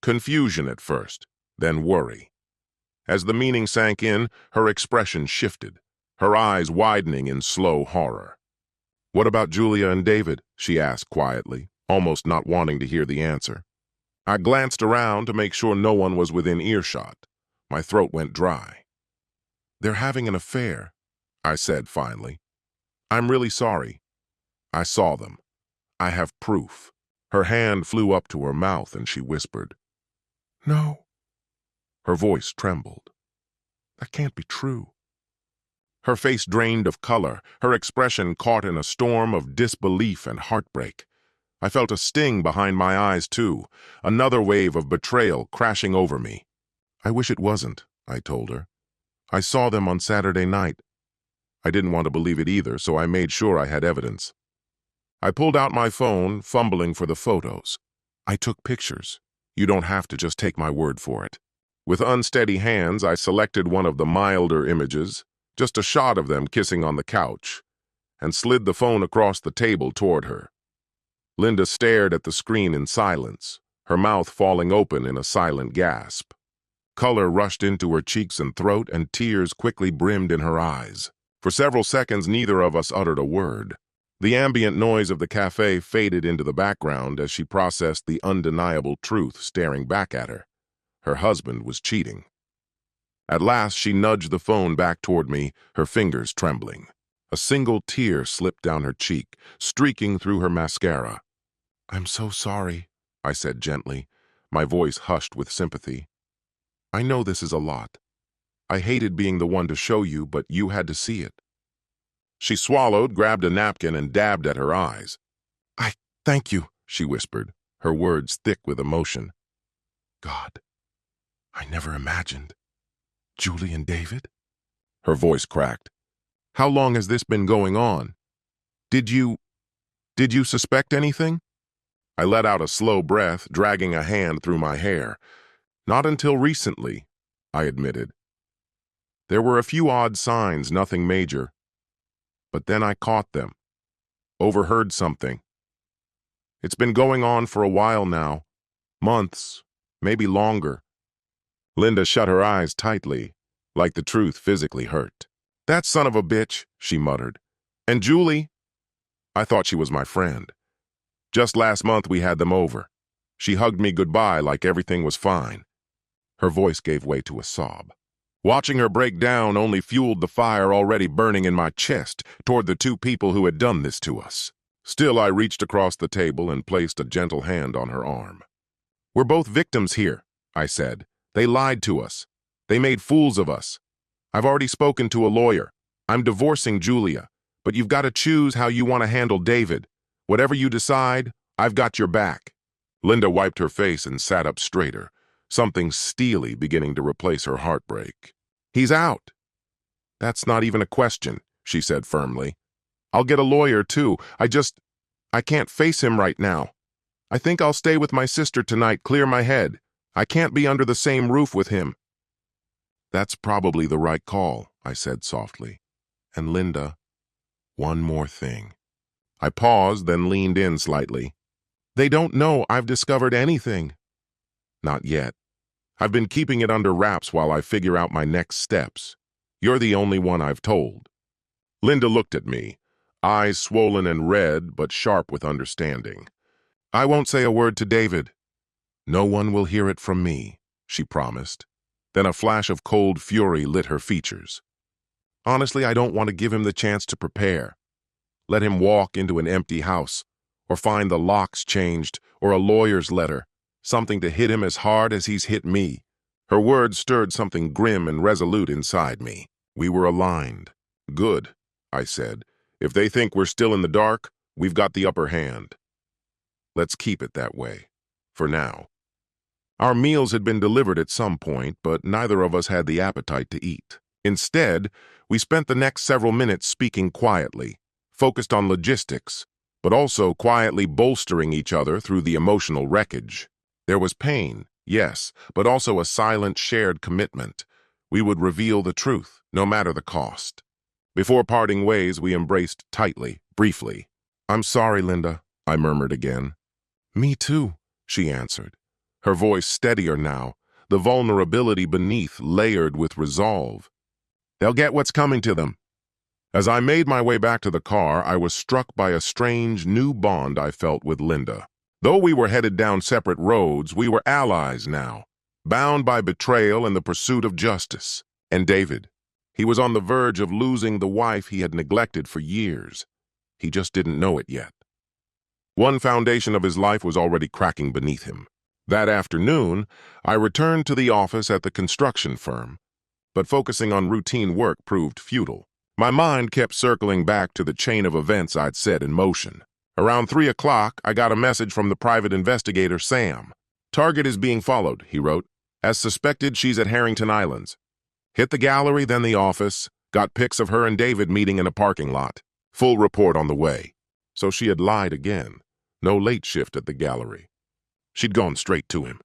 A: Confusion at first, then worry. As the meaning sank in, her expression shifted, her eyes widening in slow horror. "What about Julia and David?" she asked quietly, almost not wanting to hear the answer. I glanced around to make sure no one was within earshot. My throat went dry. "They're having an affair," I said finally. "I'm really sorry. I saw them. I have proof." Her hand flew up to her mouth and she whispered, "No." Her voice trembled. "That can't be true." Her face drained of color, her expression caught in a storm of disbelief and heartbreak. I felt a sting behind my eyes, too, another wave of betrayal crashing over me. "I wish it wasn't," I told her. "I saw them on Saturday night." I didn't want to believe it either, so I made sure I had evidence. I pulled out my phone, fumbling for the photos. "I took pictures. You don't have to just take my word for it." With unsteady hands, I selected one of the milder images, just a shot of them kissing on the couch, and slid the phone across the table toward her. Linda stared at the screen in silence, her mouth falling open in a silent gasp. Color rushed into her cheeks and throat, and tears quickly brimmed in her eyes. For several seconds, neither of us uttered a word. The ambient noise of the cafe faded into the background as she processed the undeniable truth staring back at her. Her husband was cheating. At last, she nudged the phone back toward me, her fingers trembling. A single tear slipped down her cheek, streaking through her mascara. "I'm so sorry," I said gently, my voice hushed with sympathy. "I know this is a lot. I hated being the one to show you, but you had to see it." She swallowed, grabbed a napkin, and dabbed at her eyes. "I thank you," she whispered, her words thick with emotion. "God, I never imagined. Julie and David?" Her voice cracked. "How long has this been going on? Did you suspect anything?" I let out a slow breath, dragging a hand through my hair. "Not until recently," I admitted. "There were a few odd signs, nothing major. But then I caught them. Overheard something. It's been going on for a while now. Months, maybe longer. Linda shut her eyes tightly, like the truth physically hurt. That son of a bitch, she muttered. And Julie? I thought she was my friend. Just last month we had them over. She hugged me goodbye like everything was fine. Her voice gave way to a sob. Watching her break down only fueled the fire already burning in my chest toward the two people who had done this to us. Still, I reached across the table and placed a gentle hand on her arm. We're both victims here, I said. They lied to us. They made fools of us. I've already spoken to a lawyer. I'm divorcing Julia, but you've got to choose how you want to handle David. Whatever you decide, I've got your back. Linda wiped her face and sat up straighter, something steely beginning to replace her heartbreak. He's out. That's not even a question, she said firmly. I'll get a lawyer, too. I can't face him right now. I think I'll stay with my sister tonight, clear my head. I can't be under the same roof with him. That's probably the right call, I said softly. And Linda, one more thing. I paused, then leaned in slightly. They don't know I've discovered anything. Not yet. I've been keeping it under wraps while I figure out my next steps. You're the only one I've told. Linda looked at me, eyes swollen and red, but sharp with understanding. I won't say a word to David. No one will hear it from me, she promised. Then a flash of cold fury lit her features. Honestly, I don't want to give him the chance to prepare. Let him walk into an empty house, or find the locks changed, or a lawyer's letter, something to hit him as hard as he's hit me. Her words stirred something grim and resolute inside me. We were aligned. Good, I said. If they think we're still in the dark, we've got the upper hand. Let's keep it that way, for now. Our meals had been delivered at some point, but neither of us had the appetite to eat. Instead, we spent the next several minutes speaking quietly, focused on logistics, but also quietly bolstering each other through the emotional wreckage. There was pain, yes, but also a silent shared commitment. We would reveal the truth, no matter the cost. Before parting ways, we embraced tightly, briefly. I'm sorry, Linda, I murmured again. Me too, she answered. Her voice steadier now, the vulnerability beneath layered with resolve. They'll get what's coming to them. As I made my way back to the car, I was struck by a strange new bond I felt with Linda. Though we were headed down separate roads, we were allies now, bound by betrayal and the pursuit of justice. And David, he was on the verge of losing the wife he had neglected for years. He just didn't know it yet. One foundation of his life was already cracking beneath him. That afternoon, I returned to the office at the construction firm, but focusing on routine work proved futile. My mind kept circling back to the chain of events I'd set in motion. Around 3 o'clock, I got a message from the private investigator, Sam. Target is being followed, he wrote. As suspected, she's at Harrington Islands. Hit the gallery, then the office. Got pics of her and David meeting in a parking lot. Full report on the way. So she had lied again. No late shift at the gallery. She'd gone straight to him.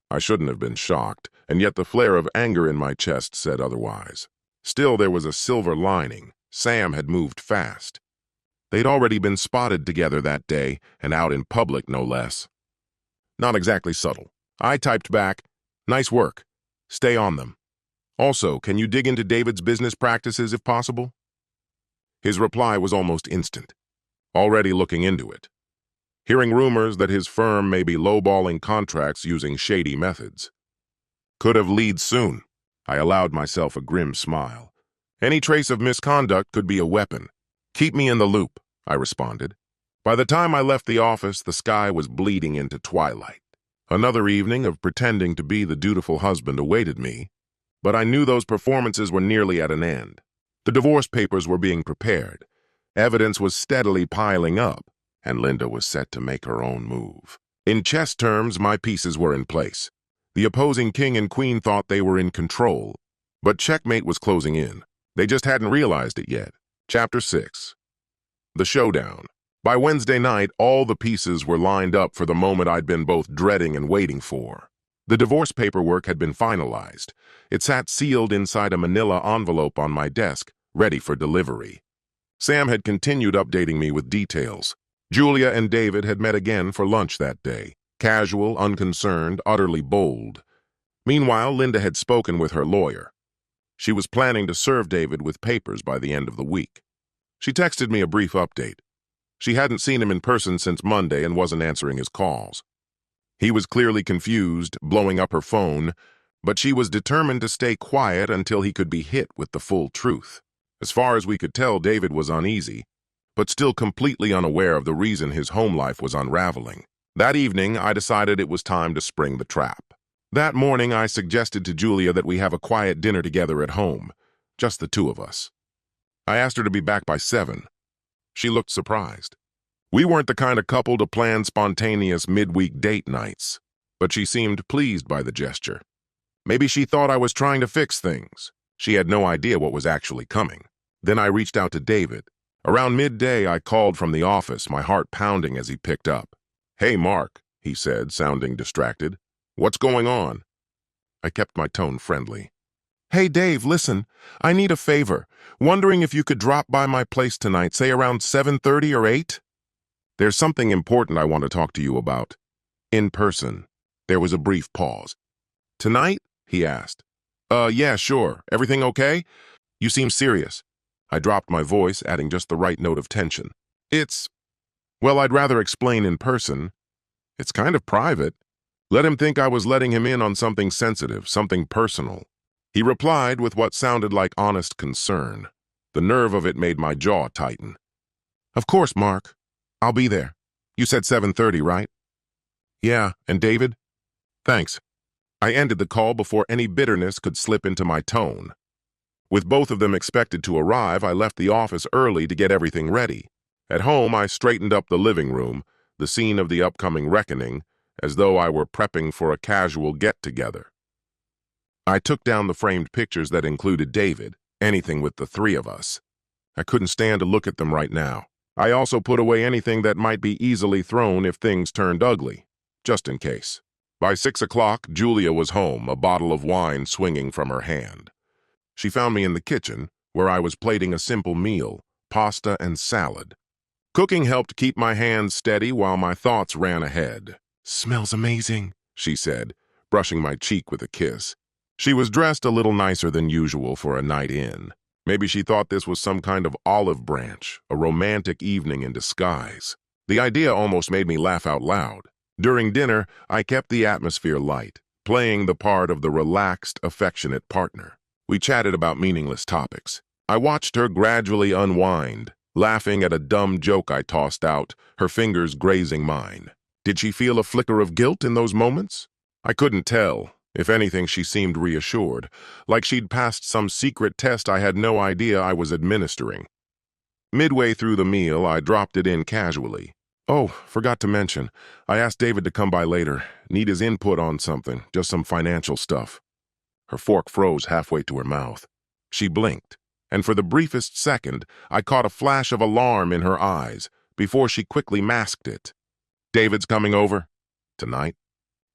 A: I shouldn't have been shocked, and yet the flare of anger in my chest said otherwise. Still, there was a silver lining. Sam had moved fast. They'd already been spotted together that day, and out in public, no less. Not exactly subtle. I typed back, "Nice work. Stay on them. Also, can you dig into David's business practices if possible?" His reply was almost instant. Already looking into it. Hearing rumors that his firm may be lowballing contracts using shady methods. Could have leads soon. I allowed myself a grim smile. Any trace of misconduct could be a weapon. Keep me in the loop, I responded. By the time I left the office, the sky was bleeding into twilight. Another evening of pretending to be the dutiful husband awaited me, but I knew those performances were nearly at an end. The divorce papers were being prepared. Evidence was steadily piling up, and Linda was set to make her own move. In chess terms, my pieces were in place. The opposing king and queen thought they were in control, but checkmate was closing in. They just hadn't realized it yet. Chapter 6. The Showdown. By Wednesday night, all the pieces were lined up for the moment I'd been both dreading and waiting for. The divorce paperwork had been finalized. It sat sealed inside a manila envelope on my desk, ready for delivery. Sam had continued updating me with details. Julia and David had met again for lunch that day. Casual, unconcerned, utterly bold. Meanwhile, Linda had spoken with her lawyer. She was planning to serve David with papers by the end of the week. She texted me a brief update. She hadn't seen him in person since Monday and wasn't answering his calls. He was clearly confused, blowing up her phone, but she was determined to stay quiet until he could be hit with the full truth. As far as we could tell, David was uneasy, but still completely unaware of the reason his home life was unraveling. That evening, I decided it was time to spring the trap. That morning, I suggested to Julia that we have a quiet dinner together at home, just the two of us. I asked her to be back by 7. She looked surprised. We weren't the kind of couple to plan spontaneous midweek date nights, but she seemed pleased by the gesture. Maybe she thought I was trying to fix things. She had no idea what was actually coming. Then I reached out to David. Around midday, I called from the office, my heart pounding as he picked up. "Hey, Mark," he said, sounding distracted. "What's going on?" I kept my tone friendly. "Hey, Dave, listen, I need a favor. Wondering if you could drop by my place tonight, say around 7:30 or 8? There's something important I want to talk to you about. In person." There was a brief pause. "Tonight?" he asked. Yeah, sure. Everything okay? You seem serious." I dropped my voice, adding just the right note of tension. Well, I'd rather explain in person. It's kind of private. Let him think I was letting him in on something sensitive, something personal." He replied with what sounded like honest concern. The nerve of it made my jaw tighten. "Of course, Mark. I'll be there. You said 7:30, right?" "Yeah, and David?" "Thanks." I ended the call before any bitterness could slip into my tone. With both of them expected to arrive, I left the office early to get everything ready. At home, I straightened up the living room, the scene of the upcoming reckoning, as though I were prepping for a casual get-together. I took down the framed pictures that included David, anything with the three of us. I couldn't stand to look at them right now. I also put away anything that might be easily thrown if things turned ugly, just in case. By 6 o'clock, Julia was home, a bottle of wine swinging from her hand. She found me in the kitchen, where I was plating a simple meal, pasta and salad. Cooking helped keep my hands steady while my thoughts ran ahead. "Smells amazing," she said, brushing my cheek with a kiss. She was dressed a little nicer than usual for a night in. Maybe she thought this was some kind of olive branch, a romantic evening in disguise. The idea almost made me laugh out loud. During dinner, I kept the atmosphere light, playing the part of the relaxed, affectionate partner. We chatted about meaningless topics. I watched her gradually unwind, laughing at a dumb joke I tossed out, her fingers grazing mine. Did she feel a flicker of guilt in those moments? I couldn't tell. If anything, she seemed reassured, like she'd passed some secret test I had no idea I was administering. Midway through the meal, I dropped it in casually. "Oh, forgot to mention, I asked David to come by later. Need his input on something, just some financial stuff." Her fork froze halfway to her mouth. She blinked, and for the briefest second, I caught a flash of alarm in her eyes, before she quickly masked it. "David's coming over? Tonight?"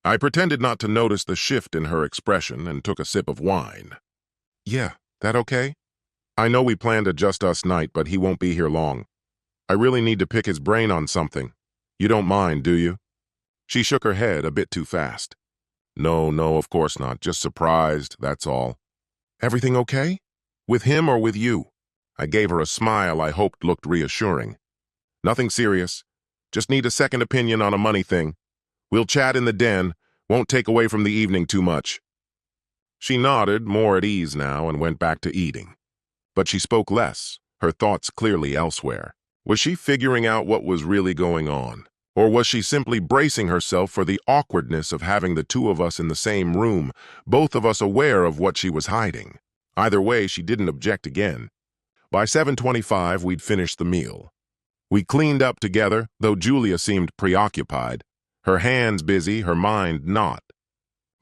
A: I pretended not to notice the shift in her expression and took a sip of wine. "Yeah, that okay? I know we planned a just us night, but he won't be here long. I really need to pick his brain on something. You don't mind, do you?" She shook her head a bit too fast. No, of course not. Just surprised, that's all." "Everything okay? With him or with you?" I gave her a smile I hoped looked reassuring. "Nothing serious. Just need a second opinion on a money thing. We'll chat in the den. Won't take away from the evening too much." She nodded, more at ease now, and went back to eating. But she spoke less, her thoughts clearly elsewhere. Was she figuring out what was really going on? Or was she simply bracing herself for the awkwardness of having the two of us in the same room, both of us aware of what she was hiding? Either way, she didn't object again. By 7:25, we'd finished the meal. We cleaned up together, though Julia seemed preoccupied, her hands busy, her mind not.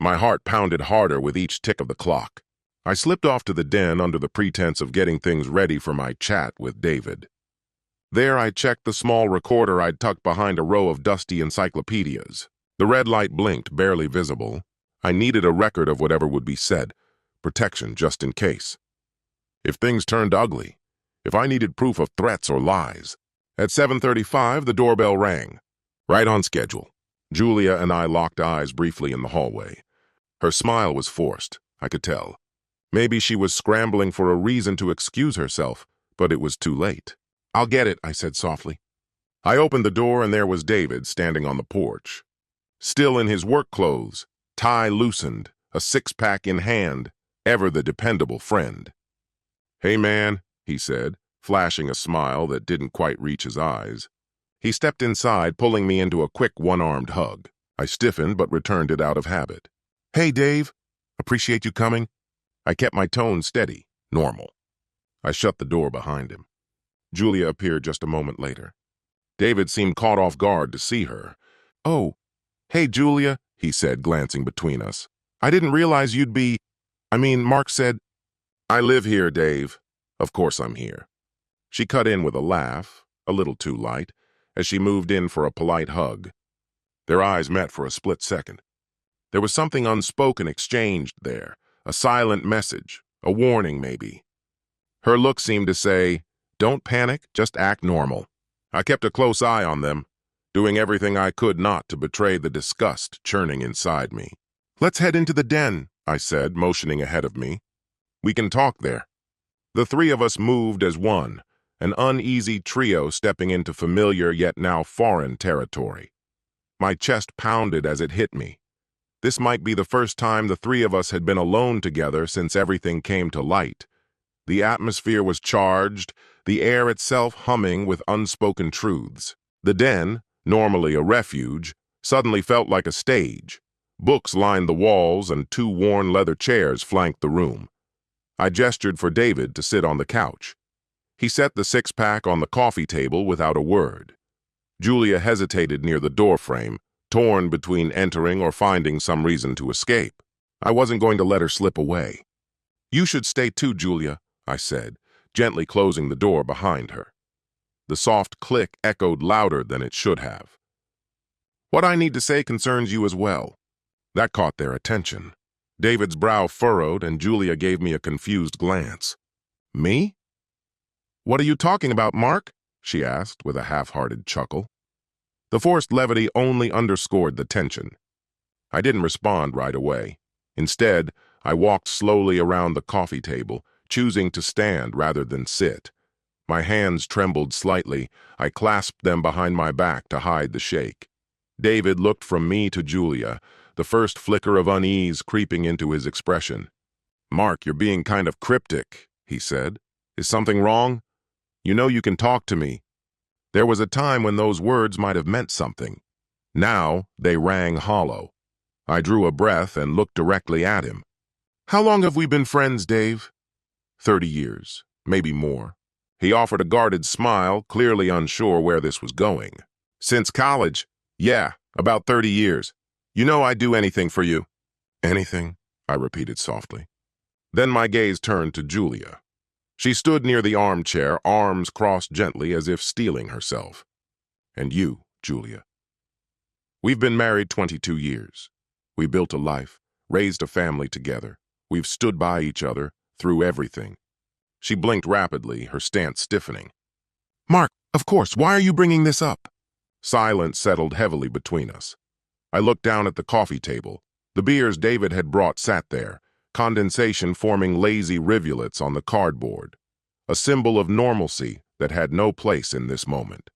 A: My heart pounded harder with each tick of the clock. I slipped off to the den under the pretense of getting things ready for my chat with David. There I checked the small recorder I'd tucked behind a row of dusty encyclopedias. The red light blinked, barely visible. I needed a record of whatever would be said, protection just in case. If things turned ugly, if I needed proof of threats or lies. At 7:35, the doorbell rang. Right on schedule. Julia and I locked eyes briefly in the hallway. Her smile was forced, I could tell. Maybe she was scrambling for a reason to excuse herself, but it was too late. "I'll get it," I said softly. I opened the door and there was David standing on the porch. Still in his work clothes, tie loosened, a six-pack in hand, ever the dependable friend. "Hey, man," he said, flashing a smile that didn't quite reach his eyes. He stepped inside, pulling me into a quick one-armed hug. I stiffened but returned it out of habit. "Hey, Dave. Appreciate you coming." I kept my tone steady, normal. I shut the door behind him. Julia appeared just a moment later. David seemed caught off guard to see her. "Oh, hey, Julia," he said, glancing between us. "I didn't realize you'd be... Mark said..." "I live here, Dave. Of course I'm here." She cut in with a laugh, a little too light, as she moved in for a polite hug. Their eyes met for a split second. There was something unspoken exchanged there, a silent message, a warning maybe. Her look seemed to say, "Don't panic, just act normal." I kept a close eye on them, doing everything I could not to betray the disgust churning inside me. "Let's head into the den," I said, motioning ahead of me. "We can talk there." The three of us moved as one, an uneasy trio stepping into familiar yet now foreign territory. My chest pounded as it hit me. This might be the first time the three of us had been alone together since everything came to light. The atmosphere was charged, the air itself humming with unspoken truths. The den, normally a refuge, suddenly felt like a stage. Books lined the walls and two worn leather chairs flanked the room. I gestured for David to sit on the couch. He set the six-pack on the coffee table without a word. Julia hesitated near the doorframe, torn between entering or finding some reason to escape. I wasn't going to let her slip away. "You should stay too, Julia," I said, gently closing the door behind her. The soft click echoed louder than it should have. "What I need to say concerns you as well." That caught their attention. David's brow furrowed and Julia gave me a confused glance. "Me? What are you talking about, Mark?" she asked with a half-hearted chuckle. The forced levity only underscored the tension. I didn't respond right away. Instead, I walked slowly around the coffee table, choosing to stand rather than sit. My hands trembled slightly. I clasped them behind my back to hide the shake. David looked from me to Julia, the first flicker of unease creeping into his expression. "Mark, you're being kind of cryptic," he said. "Is something wrong? You know you can talk to me." There was a time when those words might have meant something. Now they rang hollow. I drew a breath and looked directly at him. "How long have we been friends, Dave?" 30 years, maybe more. He offered a guarded smile, clearly unsure where this was going. "Since college? Yeah, about 30 years. You know I'd do anything for you." "Anything?" I repeated softly. Then my gaze turned to Julia. She stood near the armchair, arms crossed gently as if steeling herself. "And you, Julia. We've been married 22 years. We built a life, raised a family together. We've stood by each other through everything." She blinked rapidly, her stance stiffening. "Mark, of course, why are you bringing this up?" Silence settled heavily between us. I looked down at the coffee table. The beers David had brought sat there, condensation forming lazy rivulets on the cardboard, a symbol of normalcy that had no place in this moment.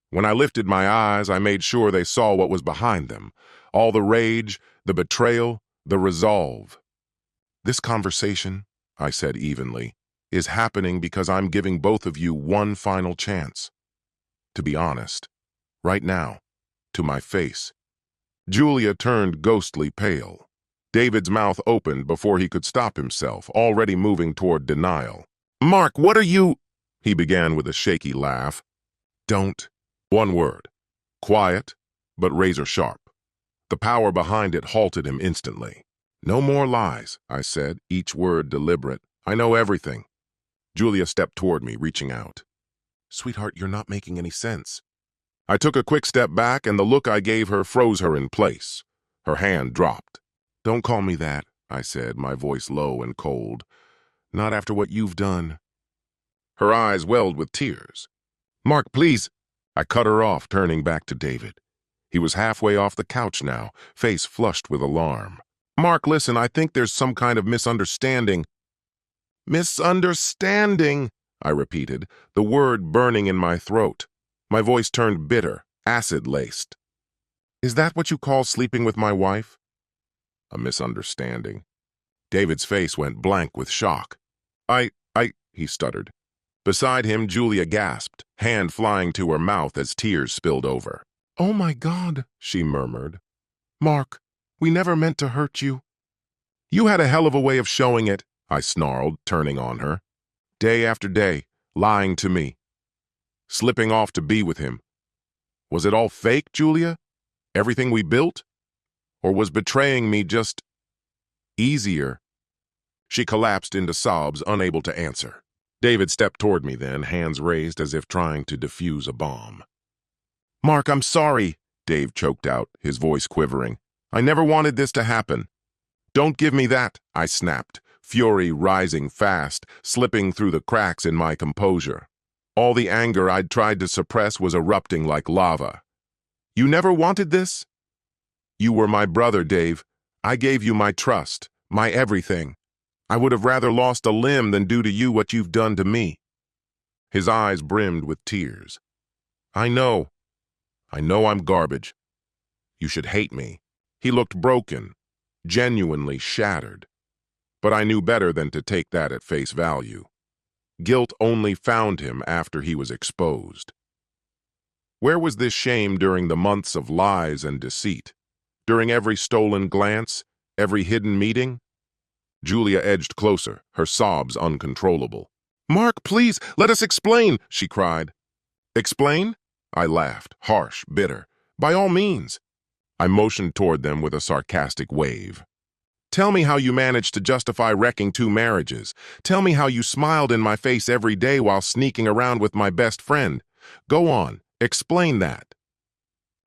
A: When I lifted my eyes, I made sure they saw what was behind them, all the rage, the betrayal, the resolve. "This conversation," I said evenly, "is happening because I'm giving both of you one final chance. To be honest, right now, to my face." Julia turned ghostly pale. David's mouth opened before he could stop himself, already moving toward denial. "Mark, what are you—" he began with a shaky laugh. "Don't." One word. Quiet, but razor sharp. The power behind it halted him instantly. "No more lies," I said, each word deliberate. "I know everything." Julia stepped toward me, reaching out. "Sweetheart, you're not making any sense." I took a quick step back, and the look I gave her froze her in place. Her hand dropped. "Don't call me that," I said, my voice low and cold. "Not after what you've done." Her eyes welled with tears. "Mark, please." I cut her off, turning back to David. He was halfway off the couch now, face flushed with alarm. Mark, listen, I think there's some kind of misunderstanding. Misunderstanding, I repeated, the word burning in my throat. My voice turned bitter, acid-laced. Is that what you call sleeping with my wife? A misunderstanding. David's face went blank with shock. He stuttered. Beside him, Julia gasped, hand flying to her mouth as tears spilled over. Oh my God, she murmured. Mark, we never meant to hurt you. You had a hell of a way of showing it, I snarled, turning on her. Day after day, lying to me. Slipping off to be with him. Was it all fake, Julia? Everything we built? Or was betraying me just easier? She collapsed into sobs, unable to answer. David stepped toward me then, hands raised as if trying to defuse a bomb. Mark, I'm sorry, Dave choked out, his voice quivering. I never wanted this to happen. Don't give me that, I snapped, fury rising fast, slipping through the cracks in my composure. All the anger I'd tried to suppress was erupting like lava. You never wanted this? You were my brother, Dave. I gave you my trust, my everything. I would have rather lost a limb than do to you what you've done to me. His eyes brimmed with tears. I know I'm garbage. You should hate me. He looked broken, genuinely shattered. But I knew better than to take that at face value. Guilt only found him after he was exposed. Where was this shame during the months of lies and deceit? During every stolen glance, every hidden meeting? Julia edged closer, her sobs uncontrollable. Mark, please, let us explain, she cried. Explain? I laughed, harsh, bitter. By all means. I motioned toward them with a sarcastic wave. Tell me how you managed to justify wrecking 2 marriages. Tell me how you smiled in my face every day while sneaking around with my best friend. Go on, explain that.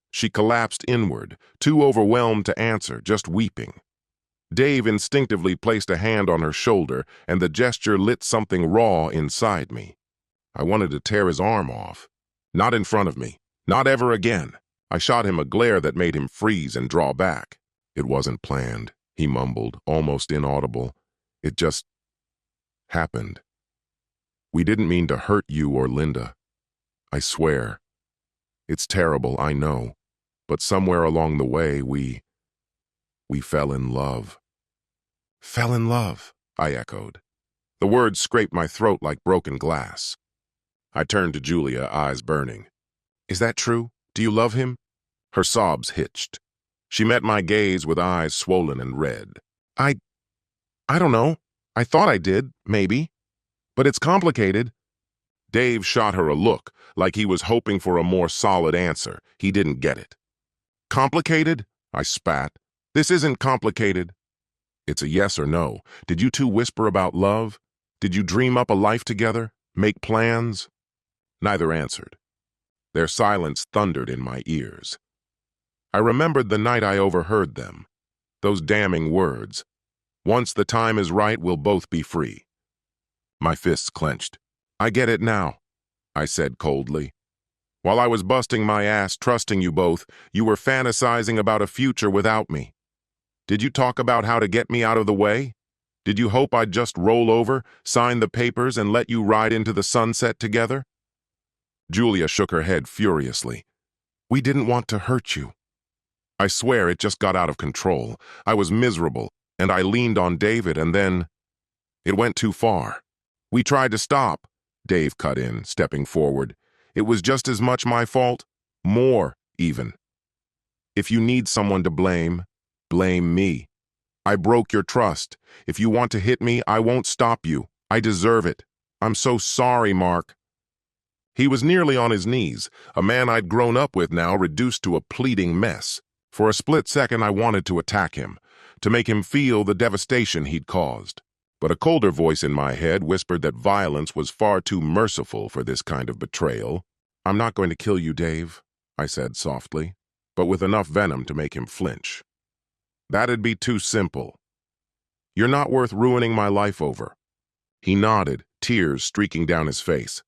A: She collapsed inward, too overwhelmed to answer, just weeping. Dave instinctively placed a hand on her shoulder, and the gesture lit something raw inside me. I wanted to tear his arm off. Not in front of me. Not ever again. I shot him a glare that made him freeze and draw back. It wasn't planned, he mumbled, almost inaudible. It just happened. We didn't mean to hurt you or Linda. I swear. It's terrible, I know. But somewhere along the way, we fell in love. Fell in love, I echoed. The words scraped my throat like broken glass. I turned to Julia, eyes burning. Is that true? Do you love him? Her sobs hitched. She met my gaze with eyes swollen and red. I don't know. I thought I did, maybe. But it's complicated. Dave shot her a look, like he was hoping for a more solid answer. He didn't get it. Complicated? I spat. This isn't complicated. It's a yes or no. Did you two whisper about love? Did you dream up a life together? Make plans? Neither answered. Their silence thundered in my ears. I remembered the night I overheard them. Those damning words. Once the time is right, we'll both be free. My fists clenched. I get it now, I said coldly. While I was busting my ass trusting you both, you were fantasizing about a future without me. Did you talk about how to get me out of the way? Did you hope I'd just roll over, sign the papers, and let you ride into the sunset together? Julia shook her head furiously. We didn't want to hurt you. I swear it just got out of control. I was miserable, and I leaned on David, and then it went too far. We tried to stop, Dave cut in, stepping forward. It was just as much my fault, more even. If you need someone to blame, blame me. I broke your trust. If you want to hit me, I won't stop you. I deserve it. I'm so sorry, Mark. He was nearly on his knees, a man I'd grown up with now reduced to a pleading mess. For a split second, I wanted to attack him, to make him feel the devastation he'd caused. But a colder voice in my head whispered that violence was far too merciful for this kind of betrayal. I'm not going to kill you, Dave, I said softly, but with enough venom to make him flinch. That'd be too simple. You're not worth ruining my life over. He nodded, tears streaking down his face.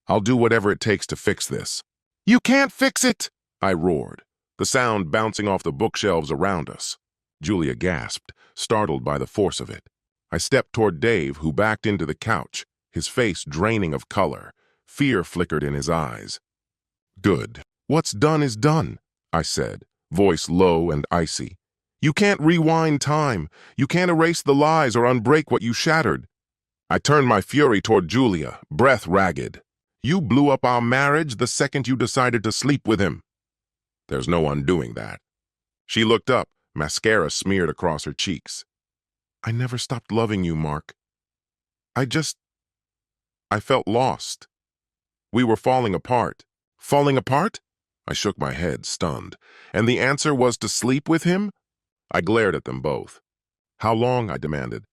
A: I'll do whatever it takes to fix this. You can't fix it, I roared. the sound bouncing off the bookshelves around us. Julia gasped, startled by the force of it. I stepped toward Dave, who backed into the couch, his face draining of color. Fear flickered in his eyes. "Good. What's done is done," I said, voice low and icy. "You can't rewind time. You can't erase the lies or unbreak what you shattered." I turned my fury toward Julia, breath ragged. "You blew up our marriage the second you decided to sleep with him." "There's no undoing that." She looked up, mascara smeared across her cheeks. "I never stopped loving you, Mark. I felt lost. We were falling apart." "Falling apart?" I shook my head, stunned. "And the answer was to sleep with him?" I glared at them both. "How long?" I demanded.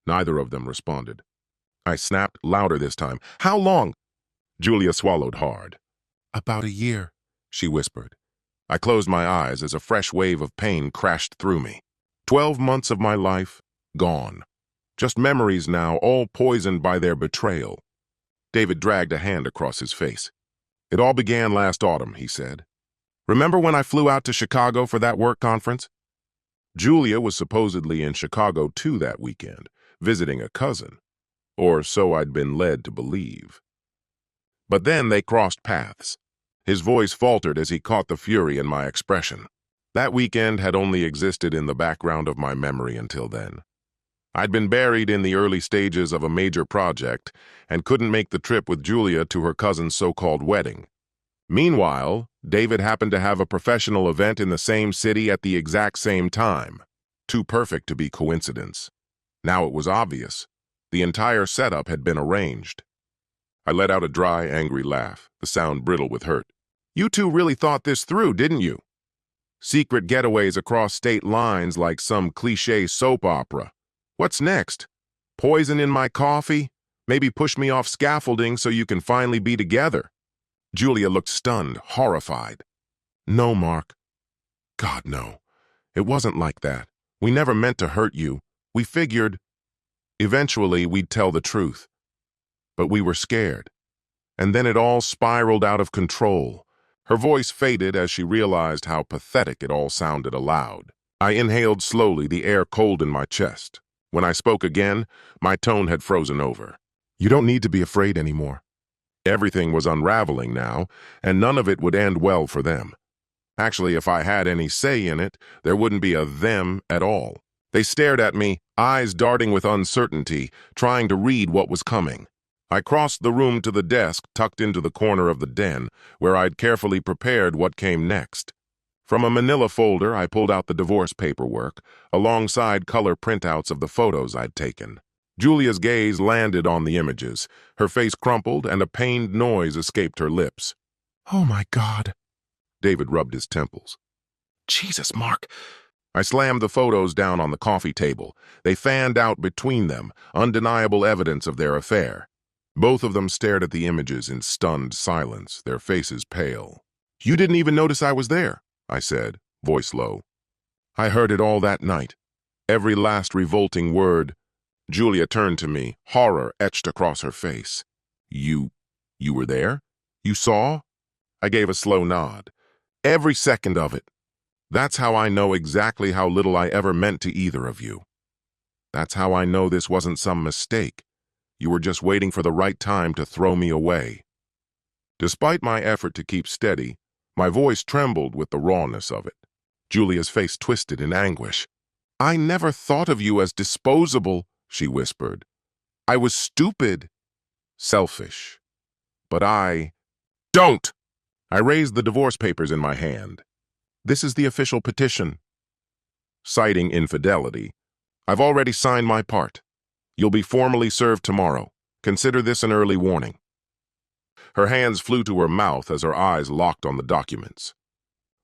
A: Neither of them responded. I snapped, louder this time. "How long?" Julia swallowed hard. "About a year," she whispered. I closed my eyes as a fresh wave of pain crashed through me. 12 months of my life, gone. Just memories now, all poisoned by their betrayal. David dragged a hand across his face. "It all began last autumn," he said. "Remember when I flew out to Chicago for that work conference?" Julia was supposedly in Chicago too that weekend, visiting a cousin. Or so I'd been led to believe. But then they crossed paths. His voice faltered as he caught the fury in my expression. That weekend had only existed in the background of my memory until then. I'd been buried in the early stages of a major project and couldn't make the trip with Julia to her cousin's so-called wedding. Meanwhile, David happened to have a professional event in the same city at the exact same time. Too perfect to be coincidence. Now it was obvious. The entire setup had been arranged. I let out a dry, angry laugh, the sound brittle with hurt. "You two really thought this through, didn't you? Secret getaways across state lines like some cliché soap opera. What's next? Poison in my coffee? Maybe push me off scaffolding so you can finally be together?" Julia looked stunned, horrified. "No, Mark. God, no. It wasn't like that. We never meant to hurt you. We figured eventually we'd tell the truth. But we were scared. And then it all spiraled out of control." Her voice faded as she realized how pathetic it all sounded aloud. I inhaled slowly, the air cold in my chest. When I spoke again, my tone had frozen over. "You don't need to be afraid anymore." Everything was unraveling now, and none of it would end well for them. Actually, if I had any say in it, there wouldn't be a them at all. They stared at me, eyes darting with uncertainty, trying to read what was coming. I crossed the room to the desk tucked into the corner of the den, where I'd carefully prepared what came next. From a manila folder, I pulled out the divorce paperwork, alongside color printouts of the photos I'd taken. Julia's gaze landed on the images. Her face crumpled, and a pained noise escaped her lips. "Oh my God." David rubbed his temples. "Jesus, Mark." I slammed the photos down on the coffee table. They fanned out between them, undeniable evidence of their affair. Both of them stared at the images in stunned silence, their faces pale. "You didn't even notice I was there," I said, voice low. "I heard it all that night. Every last revolting word." Julia turned to me, horror etched across her face. You were there? You saw?" I gave a slow nod. "Every second of it. That's how I know exactly how little I ever meant to either of you. That's how I know this wasn't some mistake. You were just waiting for the right time to throw me away." Despite my effort to keep steady, my voice trembled with the rawness of it. Julia's face twisted in anguish. "I never thought of you as disposable," she whispered. "I was stupid, selfish. But Don't!" I raised the divorce papers in my hand. "This is the official petition." Citing infidelity, "I've already signed my part. You'll be formally served tomorrow. Consider this an early warning." Her hands flew to her mouth as her eyes locked on the documents.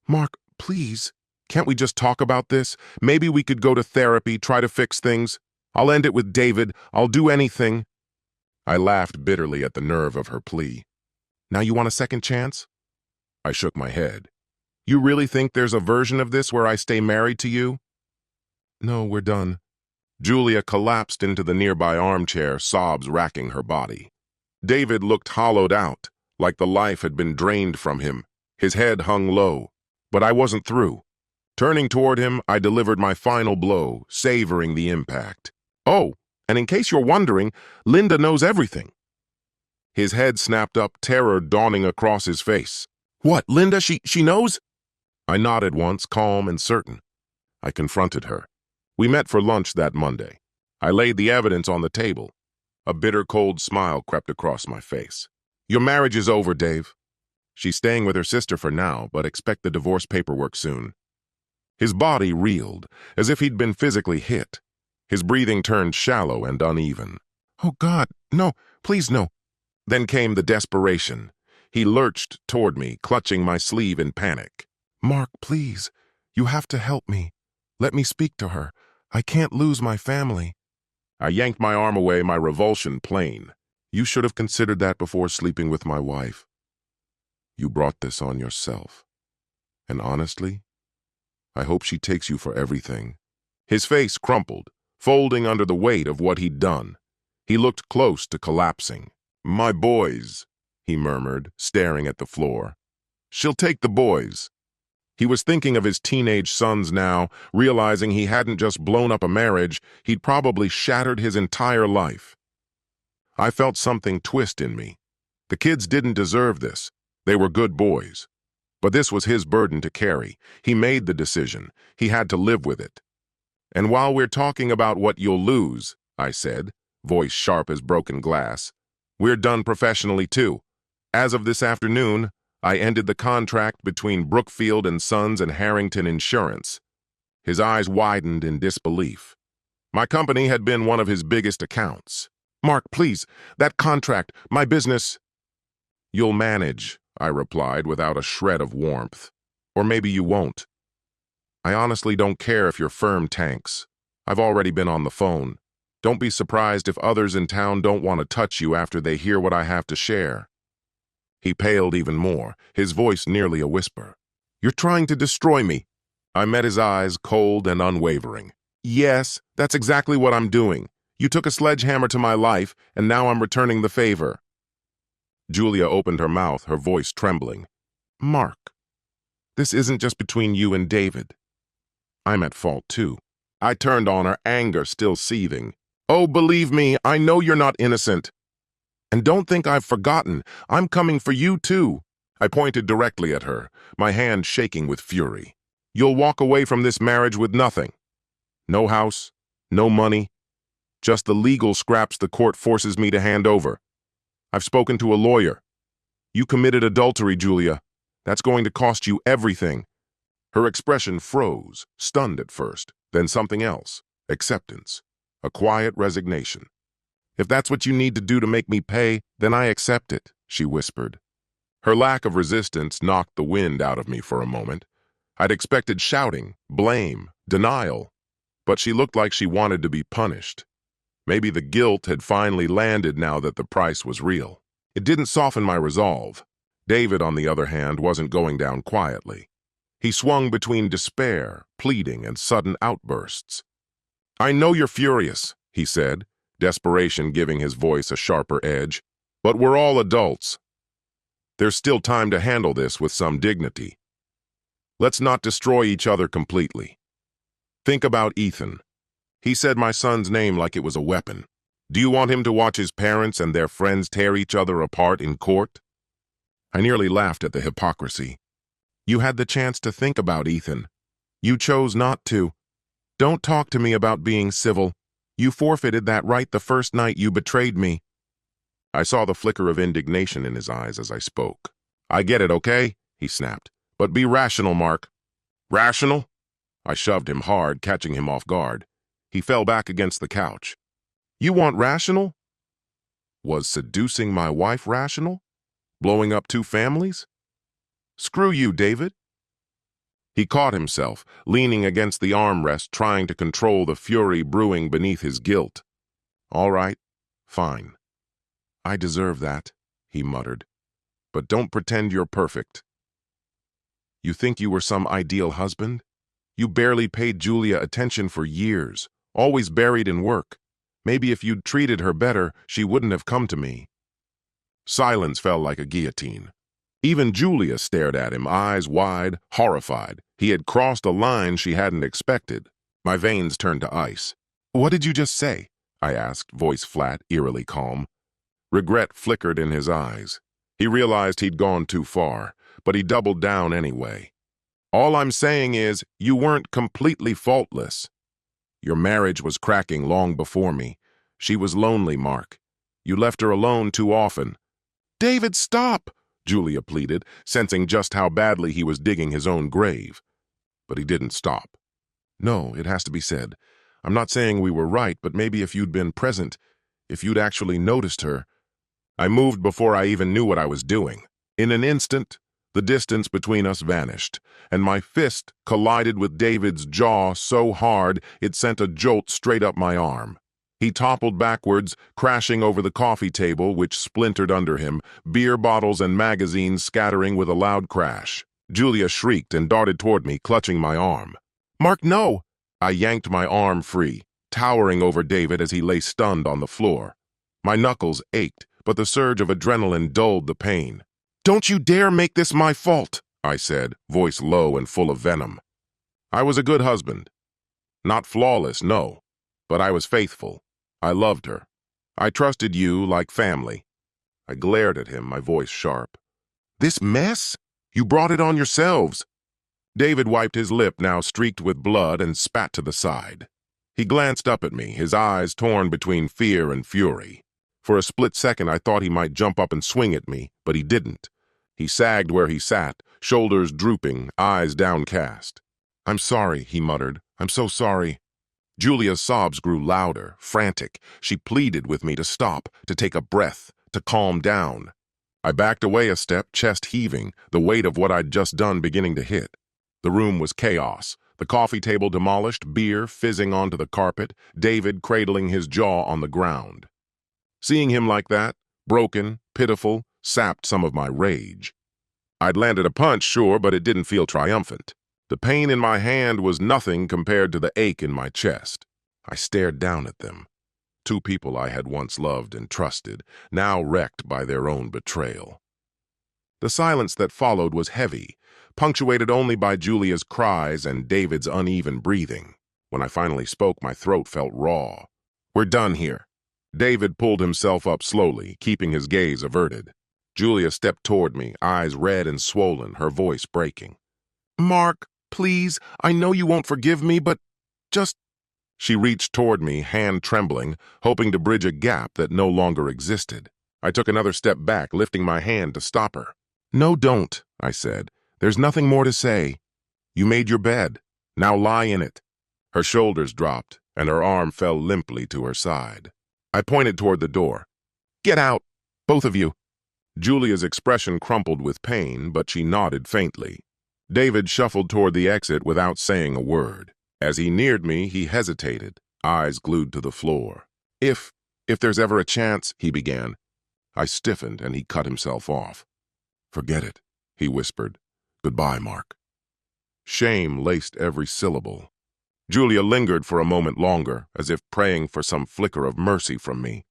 A: "Mark, please, can't we just talk about this? Maybe we could go to therapy, try to fix things. I'll end it with David. I'll do anything." I laughed bitterly at the nerve of her plea. "Now you want a second chance?" I shook my head. "You really think there's a version of this where I stay married to you?" "No, we're done." Julia collapsed into the nearby armchair, sobs racking her body. David looked hollowed out, like the life had been drained from him. His head hung low. But I wasn't through. Turning toward him, I delivered my final blow, savoring the impact. "Oh, and in case you're wondering, Linda knows everything." His head snapped up, terror dawning across his face. "What, Linda? She knows?" I nodded once, calm and certain. I confronted her. We met for lunch that Monday. I laid the evidence on the table. A bitter, cold smile crept across my face. "Your marriage is over, Dave. She's staying with her sister for now, but expect the divorce paperwork soon." His body reeled, as if he'd been physically hit. His breathing turned shallow and uneven. "Oh, God, no, please no." Then came the desperation. He lurched toward me, clutching my sleeve in panic. "Mark, please, you have to help me. Let me speak to her. I can't lose my family." I yanked my arm away, my revulsion plain. "You should have considered that before sleeping with my wife. You brought this on yourself. And honestly, I hope she takes you for everything." His face crumpled, folding under the weight of what he'd done. He looked close to collapsing. "My boys," he murmured, staring at the floor. "She'll take the boys." He was thinking of his teenage sons now, realizing he hadn't just blown up a marriage, he'd probably shattered his entire life. I felt something twist in me. The kids didn't deserve this. They were good boys. But this was his burden to carry. He made the decision. He had to live with it. "And while we're talking about what you'll lose," I said, voice sharp as broken glass, "we're done professionally too. As of this afternoon, I ended the contract between Brookfield and Sons and Harrington Insurance." His eyes widened in disbelief. My company had been one of his biggest accounts. "Mark, please, that contract, my business—" "You'll manage," I replied without a shred of warmth. "Or maybe you won't. I honestly don't care if your firm tanks. I've already been on the phone. Don't be surprised if others in town don't want to touch you after they hear what I have to share." He paled even more, his voice nearly a whisper. "You're trying to destroy me." I met his eyes, cold and unwavering. "Yes, that's exactly what I'm doing. You took a sledgehammer to my life, and now I'm returning the favor." Julia opened her mouth, her voice trembling. "Mark, this isn't just between you and David. I'm at fault too." I turned on her, anger still seething. "Oh, believe me, I know you're not innocent. And don't think I've forgotten. I'm coming for you too." I pointed directly at her, my hand shaking with fury. "You'll walk away from this marriage with nothing. No house, no money, just the legal scraps the court forces me to hand over. I've spoken to a lawyer. You committed adultery, Julia. That's going to cost you everything." Her expression froze, stunned at first, then something else, acceptance, a quiet resignation. "If that's what you need to do to make me pay, then I accept it," she whispered. Her lack of resistance knocked the wind out of me for a moment. I'd expected shouting, blame, denial, but she looked like she wanted to be punished. Maybe the guilt had finally landed now that the price was real. It didn't soften my resolve. David, on the other hand, wasn't going down quietly. He swung between despair, pleading, and sudden outbursts. "I know you're furious," he said, desperation giving his voice a sharper edge, "but we're all adults. There's still time to handle this with some dignity. Let's not destroy each other completely. Think about Ethan. He said my son's name like it was a weapon. Do you want him to watch his parents and their friends tear each other apart in court?" I nearly laughed at the hypocrisy. "You had the chance to think about Ethan. You chose not to. Don't talk to me about being civil. You forfeited that right the first night you betrayed me." I saw the flicker of indignation in his eyes as I spoke. "I get it, okay?" he snapped. "But be rational, Mark." "Rational?" I shoved him hard, catching him off guard. He fell back against the couch. "You want rational?" Was seducing my wife rational? Blowing up 2 families? Screw you, David. He caught himself, leaning against the armrest, trying to control the fury brewing beneath his guilt. "All right, fine. I deserve that," he muttered. "But don't pretend you're perfect. You think you were some ideal husband? You barely paid Julia attention for years, always buried in work. Maybe if you'd treated her better, she wouldn't have come to me." Silence fell like a guillotine. Even Julia stared at him, eyes wide, horrified. He had crossed a line she hadn't expected. My veins turned to ice. "What did you just say?" I asked, voice flat, eerily calm. Regret flickered in his eyes. He realized he'd gone too far, but he doubled down anyway. "All I'm saying is, you weren't completely faultless. Your marriage was cracking long before me. She was lonely, Mark. You left her alone too often." "David, stop!" Julia pleaded, sensing just how badly he was digging his own grave. But he didn't stop. "No, it has to be said. I'm not saying we were right, but maybe if you'd been present, if you'd actually noticed her." I moved before I even knew what I was doing. In an instant, the distance between us vanished, and my fist collided with David's jaw so hard it sent a jolt straight up my arm. He toppled backwards, crashing over the coffee table, which splintered under him, beer bottles and magazines scattering with a loud crash. Julia shrieked and darted toward me, clutching my arm. "Mark, no!" I yanked my arm free, towering over David as he lay stunned on the floor. My knuckles ached, but the surge of adrenaline dulled the pain. "Don't you dare make this my fault," I said, voice low and full of venom. I was a good husband. Not flawless, no, but I was faithful. I loved her. I trusted you like family. I glared at him, my voice sharp. "This mess? You brought it on yourselves." David wiped his lip, now streaked with blood, and spat to the side. He glanced up at me, his eyes torn between fear and fury. For a split second, I thought he might jump up and swing at me, but he didn't. He sagged where he sat, shoulders drooping, eyes downcast. "I'm sorry," he muttered. "I'm so sorry." Julia's sobs grew louder, frantic. She pleaded with me to stop, to take a breath, to calm down. I backed away a step, chest heaving, the weight of what I'd just done beginning to hit. The room was chaos. The coffee table demolished, beer fizzing onto the carpet, David cradling his jaw on the ground. Seeing him like that, broken, pitiful, sapped some of my rage. I'd landed a punch, sure, but it didn't feel triumphant. The pain in my hand was nothing compared to the ache in my chest. I stared down at them. Two people I had once loved and trusted, now wrecked by their own betrayal. The silence that followed was heavy, punctuated only by Julia's cries and David's uneven breathing. When I finally spoke, my throat felt raw. "We're done here." David pulled himself up slowly, keeping his gaze averted. Julia stepped toward me, eyes red and swollen, her voice breaking. "Mark, please, I know you won't forgive me, but just—" She reached toward me, hand trembling, hoping to bridge a gap that no longer existed. I took another step back, lifting my hand to stop her. "No, don't," I said. "There's nothing more to say. You made your bed. Now lie in it." Her shoulders dropped, and her arm fell limply to her side. I pointed toward the door. "Get out, both of you." Julia's expression crumpled with pain, but she nodded faintly. David shuffled toward the exit without saying a word. As he neared me, he hesitated, eyes glued to the floor. If there's ever a chance," he began. I stiffened, and he cut himself off. "Forget it," he whispered. "Goodbye, Mark." Shame laced every syllable. Julia lingered for a moment longer, as if praying for some flicker of mercy from me.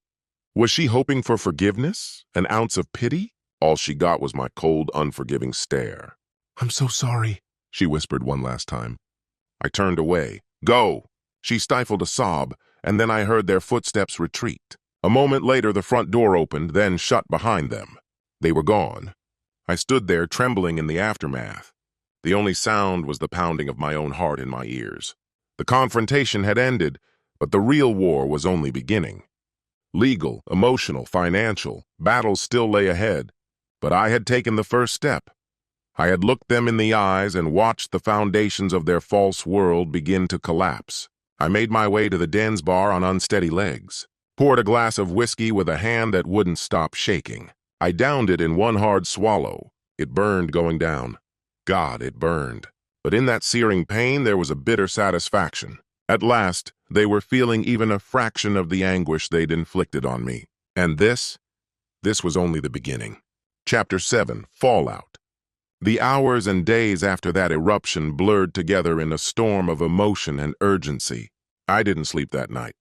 A: Was she hoping for forgiveness? An ounce of pity? All she got was my cold, unforgiving stare. "I'm so sorry," she whispered one last time. I turned away. "Go!" She stifled a sob, and then I heard their footsteps retreat. A moment later, the front door opened, then shut behind them. They were gone. I stood there, trembling in the aftermath. The only sound was the pounding of my own heart in my ears. The confrontation had ended, but the real war was only beginning. Legal, emotional, financial, battles still lay ahead, but I had taken the first step. I had looked them in the eyes and watched the foundations of their false world begin to collapse. I made my way to the Den's bar on unsteady legs, poured a glass of whiskey with a hand that wouldn't stop shaking. I downed it in one hard swallow. It burned going down. God, it burned. But in that searing pain, there was a bitter satisfaction. At last, they were feeling even a fraction of the anguish they'd inflicted on me. And this was only the beginning. Chapter 7, Fallout. The hours and days after that eruption blurred together in a storm of emotion and urgency. I didn't sleep that night.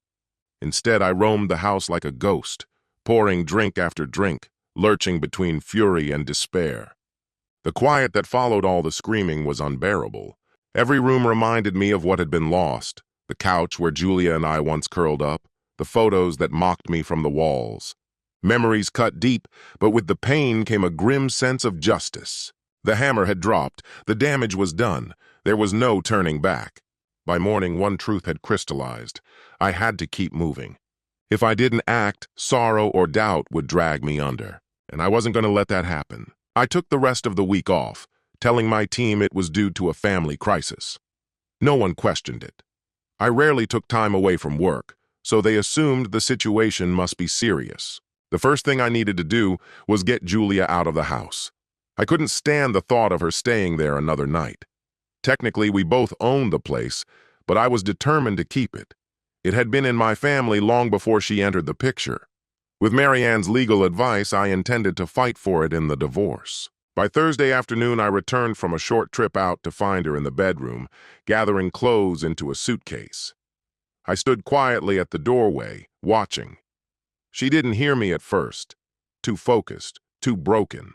A: Instead, I roamed the house like a ghost, pouring drink after drink, lurching between fury and despair. The quiet that followed all the screaming was unbearable. Every room reminded me of what had been lost: the couch where Julia and I once curled up, the photos that mocked me from the walls. Memories cut deep, but with the pain came a grim sense of justice. The hammer had dropped, the damage was done, there was no turning back. By morning, one truth had crystallized: I had to keep moving. If I didn't act, sorrow or doubt would drag me under, and I wasn't going to let that happen. I took the rest of the week off, telling my team it was due to a family crisis. No one questioned it. I rarely took time away from work, so they assumed the situation must be serious. The first thing I needed to do was get Julia out of the house. I couldn't stand the thought of her staying there another night. Technically, we both owned the place, but I was determined to keep it. It had been in my family long before she entered the picture. With Marianne's legal advice, I intended to fight for it in the divorce. By Thursday afternoon, I returned from a short trip out to find her in the bedroom, gathering clothes into a suitcase. I stood quietly at the doorway, watching. She didn't hear me at first. Too focused, too broken.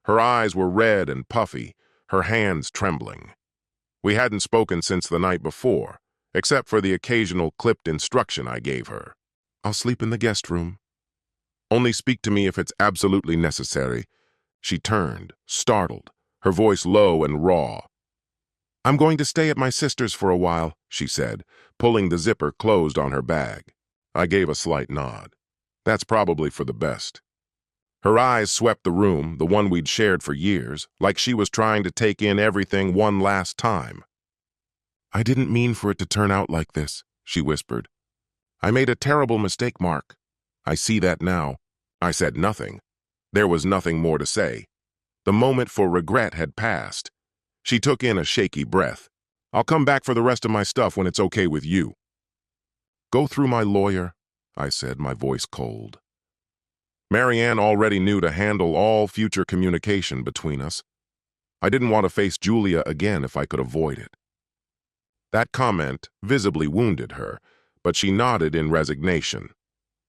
A: Her eyes were red and puffy, her hands trembling. We hadn't spoken since the night before, except for the occasional clipped instruction I gave her. "I'll sleep in the guest room. Only speak to me if it's absolutely necessary." She turned, startled, her voice low and raw. "I'm going to stay at my sister's for a while," she said, pulling the zipper closed on her bag. I gave a slight nod. That's probably for the best. Her eyes swept the room, the one we'd shared for years, like she was trying to take in everything one last time. "I didn't mean for it to turn out like this," she whispered. "I made a terrible mistake, Mark. I see that now." I said nothing. There was nothing more to say. The moment for regret had passed. She took in a shaky breath. "I'll come back for the rest of my stuff when it's okay with you." "Go through my lawyer," I said, my voice cold. Marianne already knew to handle all future communication between us. I didn't want to face Julia again if I could avoid it. That comment visibly wounded her, but she nodded in resignation.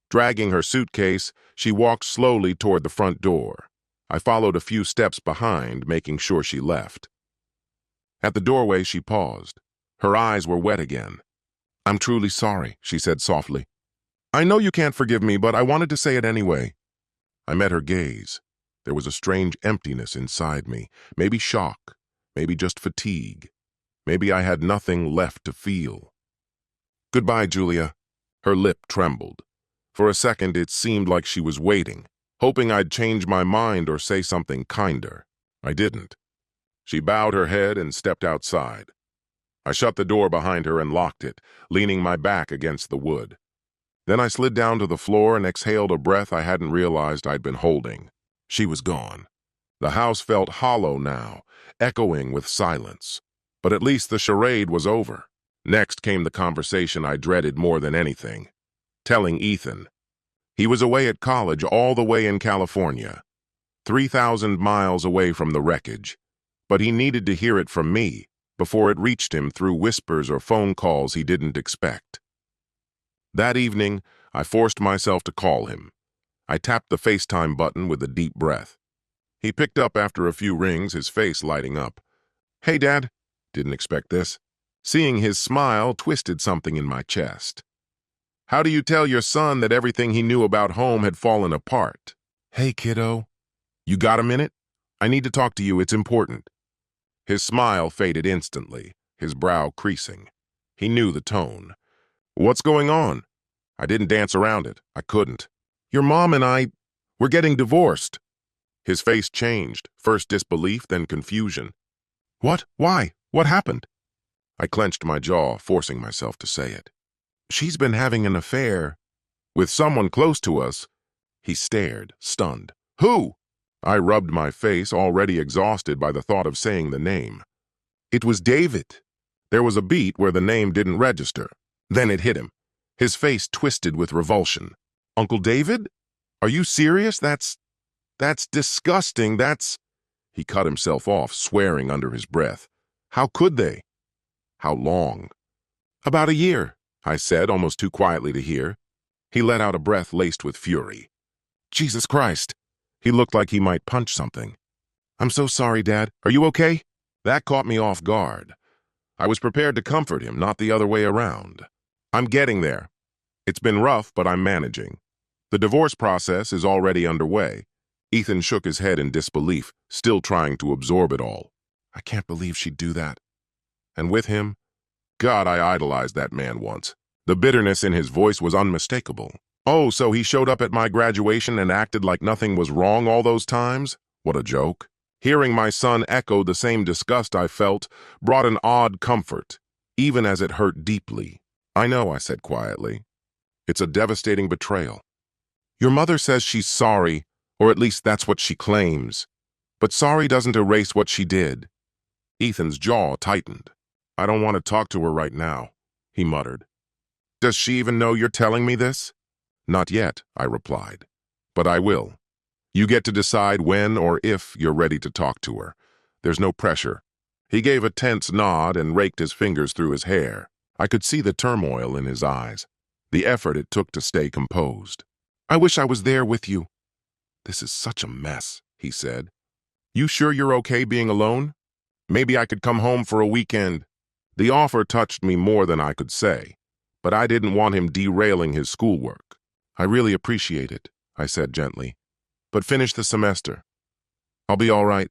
A: Dragging her suitcase, she walked slowly toward the front door. I followed a few steps behind, making sure she left. At the doorway, she paused. Her eyes were wet again. "I'm truly sorry," she said softly. "I know you can't forgive me, but I wanted to say it anyway." I met her gaze. There was a strange emptiness inside me, maybe shock, maybe just fatigue. Maybe I had nothing left to feel. "Goodbye, Julia." Her lip trembled. For a second, it seemed like she was waiting, hoping I'd change my mind or say something kinder. I didn't. She bowed her head and stepped outside. I shut the door behind her and locked it, leaning my back against the wood. Then I slid down to the floor and exhaled a breath I hadn't realized I'd been holding. She was gone. The house felt hollow now, echoing with silence. But at least the charade was over. Next came the conversation I dreaded more than anything. Telling Ethan. He was away at college, all the way in California, 3,000 miles away from the wreckage. But he needed to hear it from me before it reached him through whispers or phone calls he didn't expect. That evening, I forced myself to call him. I tapped the FaceTime button with a deep breath. He picked up after a few rings, his face lighting up. "Hey, Dad." Didn't expect this. Seeing his smile twisted something in my chest. "How do you tell your son that everything he knew about home had fallen apart?" "Hey, kiddo. You got a minute? I need to talk to you, it's important." His smile faded instantly, his brow creasing. He knew the tone. "What's going on?" I didn't dance around it. I couldn't. "Your mom and we're getting divorced." His face changed, first disbelief, then confusion. "What? Why? What happened?" I clenched my jaw, forcing myself to say it. "She's been having an affair with someone close to us." He stared, stunned. "Who?" I rubbed my face, already exhausted by the thought of saying the name. "It was David." There was a beat where the name didn't register. Then it hit him. His face twisted with revulsion. "Uncle David? Are you serious? That's disgusting. He cut himself off, swearing under his breath. "How could they?" "How long?" "About a year," I said, almost too quietly to hear. He let out a breath laced with fury. Jesus Christ! He looked like he might punch something. "I'm so sorry, Dad. Are you okay?" That caught me off guard. I was prepared to comfort him, not the other way around. "I'm getting there. It's been rough, but I'm managing. The divorce process is already underway." Ethan shook his head in disbelief, still trying to absorb it all. I can't believe she'd do that. And with him, God, I idolized that man once. The bitterness in his voice was unmistakable. "Oh, so he showed up at my graduation and acted like nothing was wrong all those times? What a joke." Hearing my son echo the same disgust I felt brought an odd comfort, even as it hurt deeply. "I know," I said quietly. "It's a devastating betrayal. Your mother says she's sorry, or at least that's what she claims. But sorry doesn't erase what she did." Ethan's jaw tightened. "I don't want to talk to her right now," he muttered. "Does she even know you're telling me this?" "Not yet," I replied. "But I will. You get to decide when or if you're ready to talk to her. There's no pressure." He gave a tense nod and raked his fingers through his hair. I could see the turmoil in his eyes, the effort it took to stay composed. "I wish I was there with you." "This is such a mess," he said. "You sure you're okay being alone? Maybe I could come home for a weekend." The offer touched me more than I could say, but I didn't want him derailing his schoolwork. "I really appreciate it," I said gently. "But finish the semester. I'll be all right."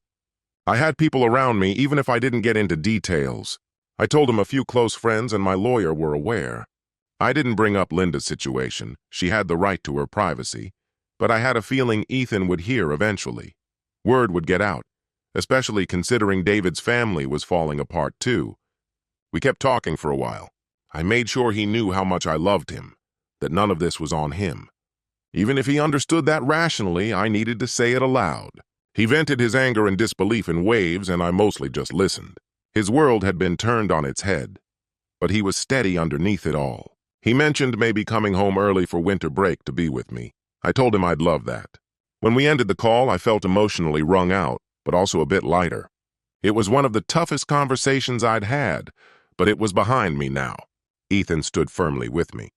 A: I had people around me, even if I didn't get into details. I told him a few close friends and my lawyer were aware. I didn't bring up Linda's situation. She had the right to her privacy. But I had a feeling Ethan would hear eventually. Word would get out, especially considering David's family was falling apart too. We kept talking for a while. I made sure he knew how much I loved him, that none of this was on him. Even if he understood that rationally, I needed to say it aloud. He vented his anger and disbelief in waves, and I mostly just listened. His world had been turned on its head, but he was steady underneath it all. He mentioned maybe coming home early for winter break to be with me. I told him I'd love that. When we ended the call, I felt emotionally wrung out, but also a bit lighter. It was one of the toughest conversations I'd had, but it was behind me now. Ethan stood firmly with me.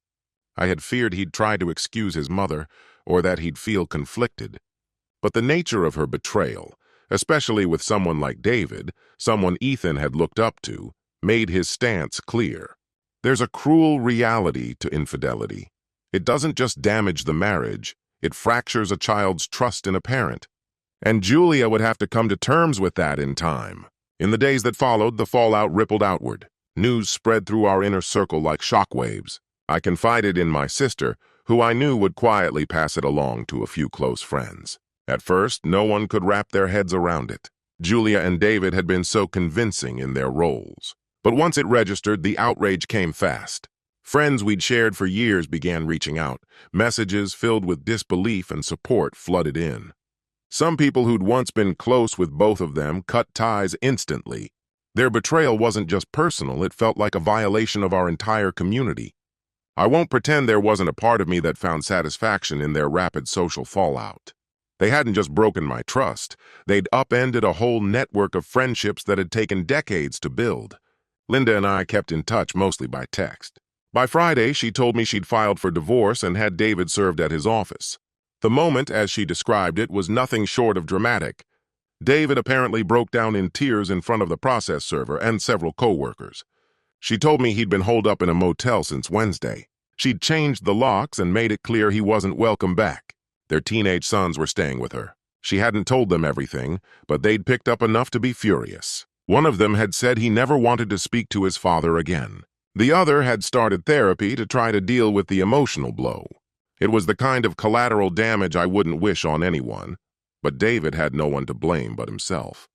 A: I had feared he'd try to excuse his mother, or that he'd feel conflicted. But the nature of her betrayal, especially with someone like David, someone Ethan had looked up to, made his stance clear. There's a cruel reality to infidelity. It doesn't just damage the marriage, it fractures a child's trust in a parent. And Julia would have to come to terms with that in time. In the days that followed, the fallout rippled outward. News spread through our inner circle like shockwaves. I confided in my sister, who I knew would quietly pass it along to a few close friends. At first, no one could wrap their heads around it. Julia and David had been so convincing in their roles. But once it registered, the outrage came fast. Friends we'd shared for years began reaching out. Messages filled with disbelief and support flooded in. Some people who'd once been close with both of them cut ties instantly. Their betrayal wasn't just personal, it felt like a violation of our entire community. I won't pretend there wasn't a part of me that found satisfaction in their rapid social fallout. They hadn't just broken my trust, they'd upended a whole network of friendships that had taken decades to build. Linda and I kept in touch mostly by text. By Friday, she told me she'd filed for divorce and had David served at his office. The moment, as she described it, was nothing short of dramatic. David apparently broke down in tears in front of the process server and several co-workers. She told me he'd been holed up in a motel since Wednesday. She'd changed the locks and made it clear he wasn't welcome back. Their teenage sons were staying with her. She hadn't told them everything, but they'd picked up enough to be furious. One of them had said he never wanted to speak to his father again. The other had started therapy to try to deal with the emotional blow. It was the kind of collateral damage I wouldn't wish on anyone, but David had no one to blame but himself.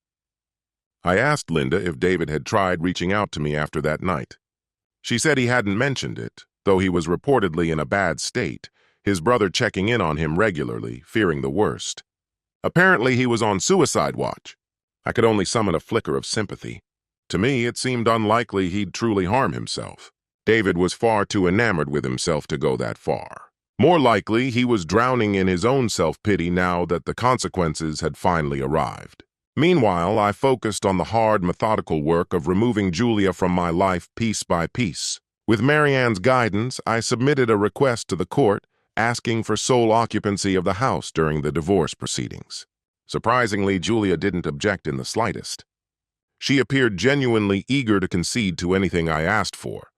A: I asked Linda if David had tried reaching out to me after that night. She said he hadn't mentioned it, though he was reportedly in a bad state, his brother checking in on him regularly, fearing the worst. Apparently he was on suicide watch. I could only summon a flicker of sympathy. To me, it seemed unlikely he'd truly harm himself. David was far too enamored with himself to go that far. More likely, he was drowning in his own self-pity now that the consequences had finally arrived. Meanwhile, I focused on the hard, methodical work of removing Julia from my life piece by piece. With Marianne's guidance, I submitted a request to the court asking for sole occupancy of the house during the divorce proceedings. Surprisingly, Julia didn't object in the slightest. She appeared genuinely eager to concede to anything I asked for.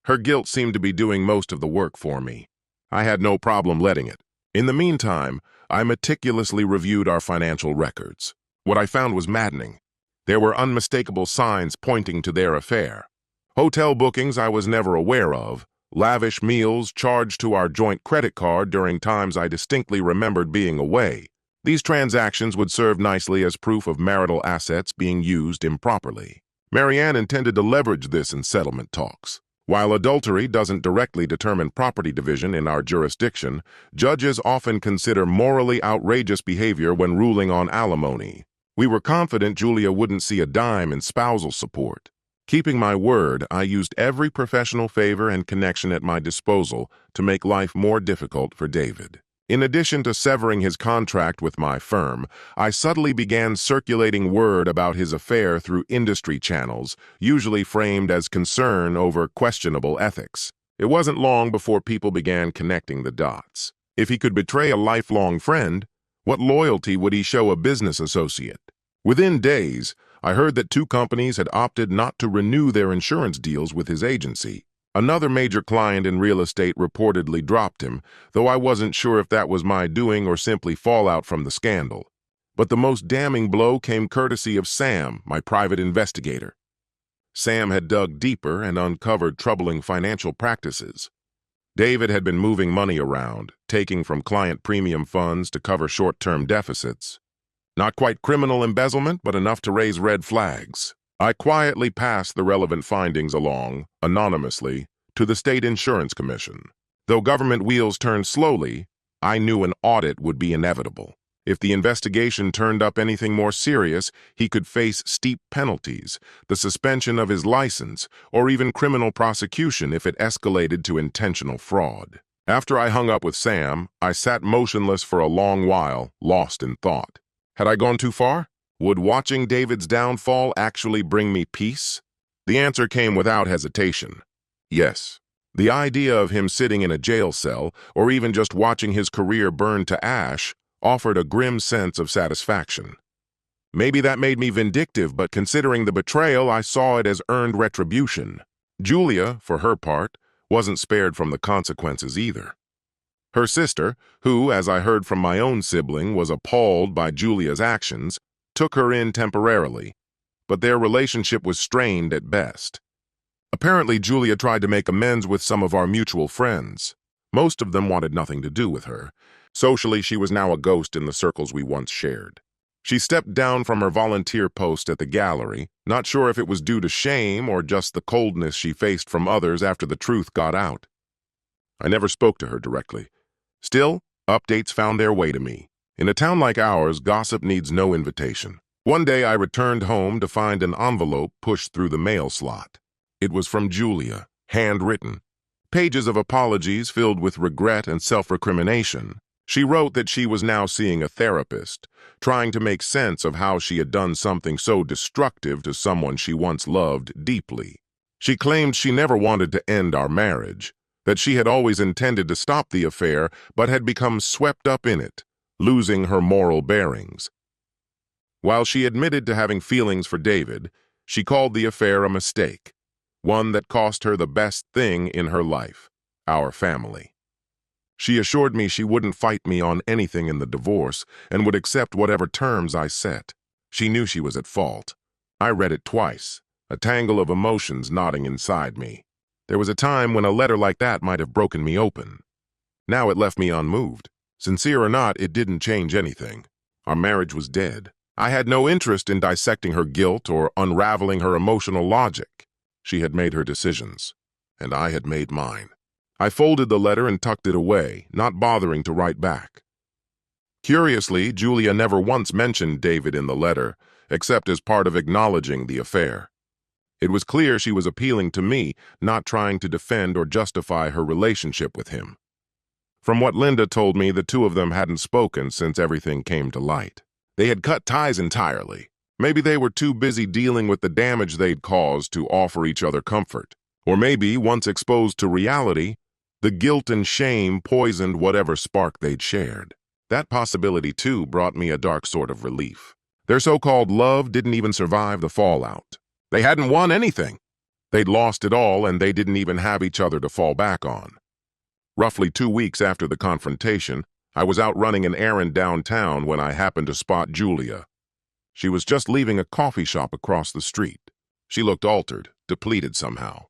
A: Her guilt seemed to be doing most of the work for me. I had no problem letting it. In the meantime, I meticulously reviewed our financial records. What I found was maddening. There were unmistakable signs pointing to their affair. Hotel bookings I was never aware of, lavish meals charged to our joint credit card during times I distinctly remembered being away. These transactions would serve nicely as proof of marital assets being used improperly. Marianne intended to leverage this in settlement talks. While adultery doesn't directly determine property division in our jurisdiction, judges often consider morally outrageous behavior when ruling on alimony. We were confident Julia wouldn't see a dime in spousal support. Keeping my word, I used every professional favor and connection at my disposal to make life more difficult for David. In addition to severing his contract with my firm, I subtly began circulating word about his affair through industry channels, usually framed as concern over questionable ethics. It wasn't long before people began connecting the dots. If he could betray a lifelong friend, what loyalty would he show a business associate? Within days, I heard that 2 companies had opted not to renew their insurance deals with his agency. Another major client in real estate reportedly dropped him, though I wasn't sure if that was my doing or simply fallout from the scandal. But the most damning blow came courtesy of Sam, my private investigator. Sam had dug deeper and uncovered troubling financial practices. David had been moving money around, taking from client premium funds to cover short-term deficits. Not quite criminal embezzlement, but enough to raise red flags. I quietly passed the relevant findings along, anonymously, to the State Insurance Commission. Though government wheels turned slowly, I knew an audit would be inevitable. If the investigation turned up anything more serious, he could face steep penalties, the suspension of his license, or even criminal prosecution if it escalated to intentional fraud. After I hung up with Sam, I sat motionless for a long while, lost in thought. Had I gone too far? Would watching David's downfall actually bring me peace? The answer came without hesitation. Yes. The idea of him sitting in a jail cell, or even just watching his career burn to ash, offered a grim sense of satisfaction. Maybe that made me vindictive, but considering the betrayal, I saw it as earned retribution. Julia, for her part, wasn't spared from the consequences either. Her sister, who, as I heard from my own sibling, was appalled by Julia's actions, took her in temporarily, but their relationship was strained at best. Apparently, Julia tried to make amends with some of our mutual friends. Most of them wanted nothing to do with her. Socially, she was now a ghost in the circles we once shared. She stepped down from her volunteer post at the gallery, not sure if it was due to shame or just the coldness she faced from others after the truth got out. I never spoke to her directly. Still, updates found their way to me. In a town like ours, gossip needs no invitation. One day I returned home to find an envelope pushed through the mail slot. It was from Julia, handwritten. Pages of apologies filled with regret and self-recrimination. She wrote that she was now seeing a therapist, trying to make sense of how she had done something so destructive to someone she once loved deeply. She claimed she never wanted to end our marriage, that she had always intended to stop the affair but had become swept up in it, losing her moral bearings. While she admitted to having feelings for David, she called the affair a mistake, one that cost her the best thing in her life, our family. She assured me she wouldn't fight me on anything in the divorce and would accept whatever terms I set. She knew she was at fault. I read it twice, a tangle of emotions knotting inside me. There was a time when a letter like that might have broken me open. Now it left me unmoved. Sincere or not, it didn't change anything. Our marriage was dead. I had no interest in dissecting her guilt or unraveling her emotional logic. She had made her decisions, and I had made mine. I folded the letter and tucked it away, not bothering to write back. Curiously, Julia never once mentioned David in the letter, except as part of acknowledging the affair. It was clear she was appealing to me, not trying to defend or justify her relationship with him. From what Linda told me, the two of them hadn't spoken since everything came to light. They had cut ties entirely. Maybe they were too busy dealing with the damage they'd caused to offer each other comfort. Or maybe, once exposed to reality, the guilt and shame poisoned whatever spark they'd shared. That possibility, too, brought me a dark sort of relief. Their so-called love didn't even survive the fallout. They hadn't won anything. They'd lost it all, and they didn't even have each other to fall back on. Roughly 2 weeks after the confrontation, I was out running an errand downtown when I happened to spot Julia. She was just leaving a coffee shop across the street. She looked altered, depleted somehow.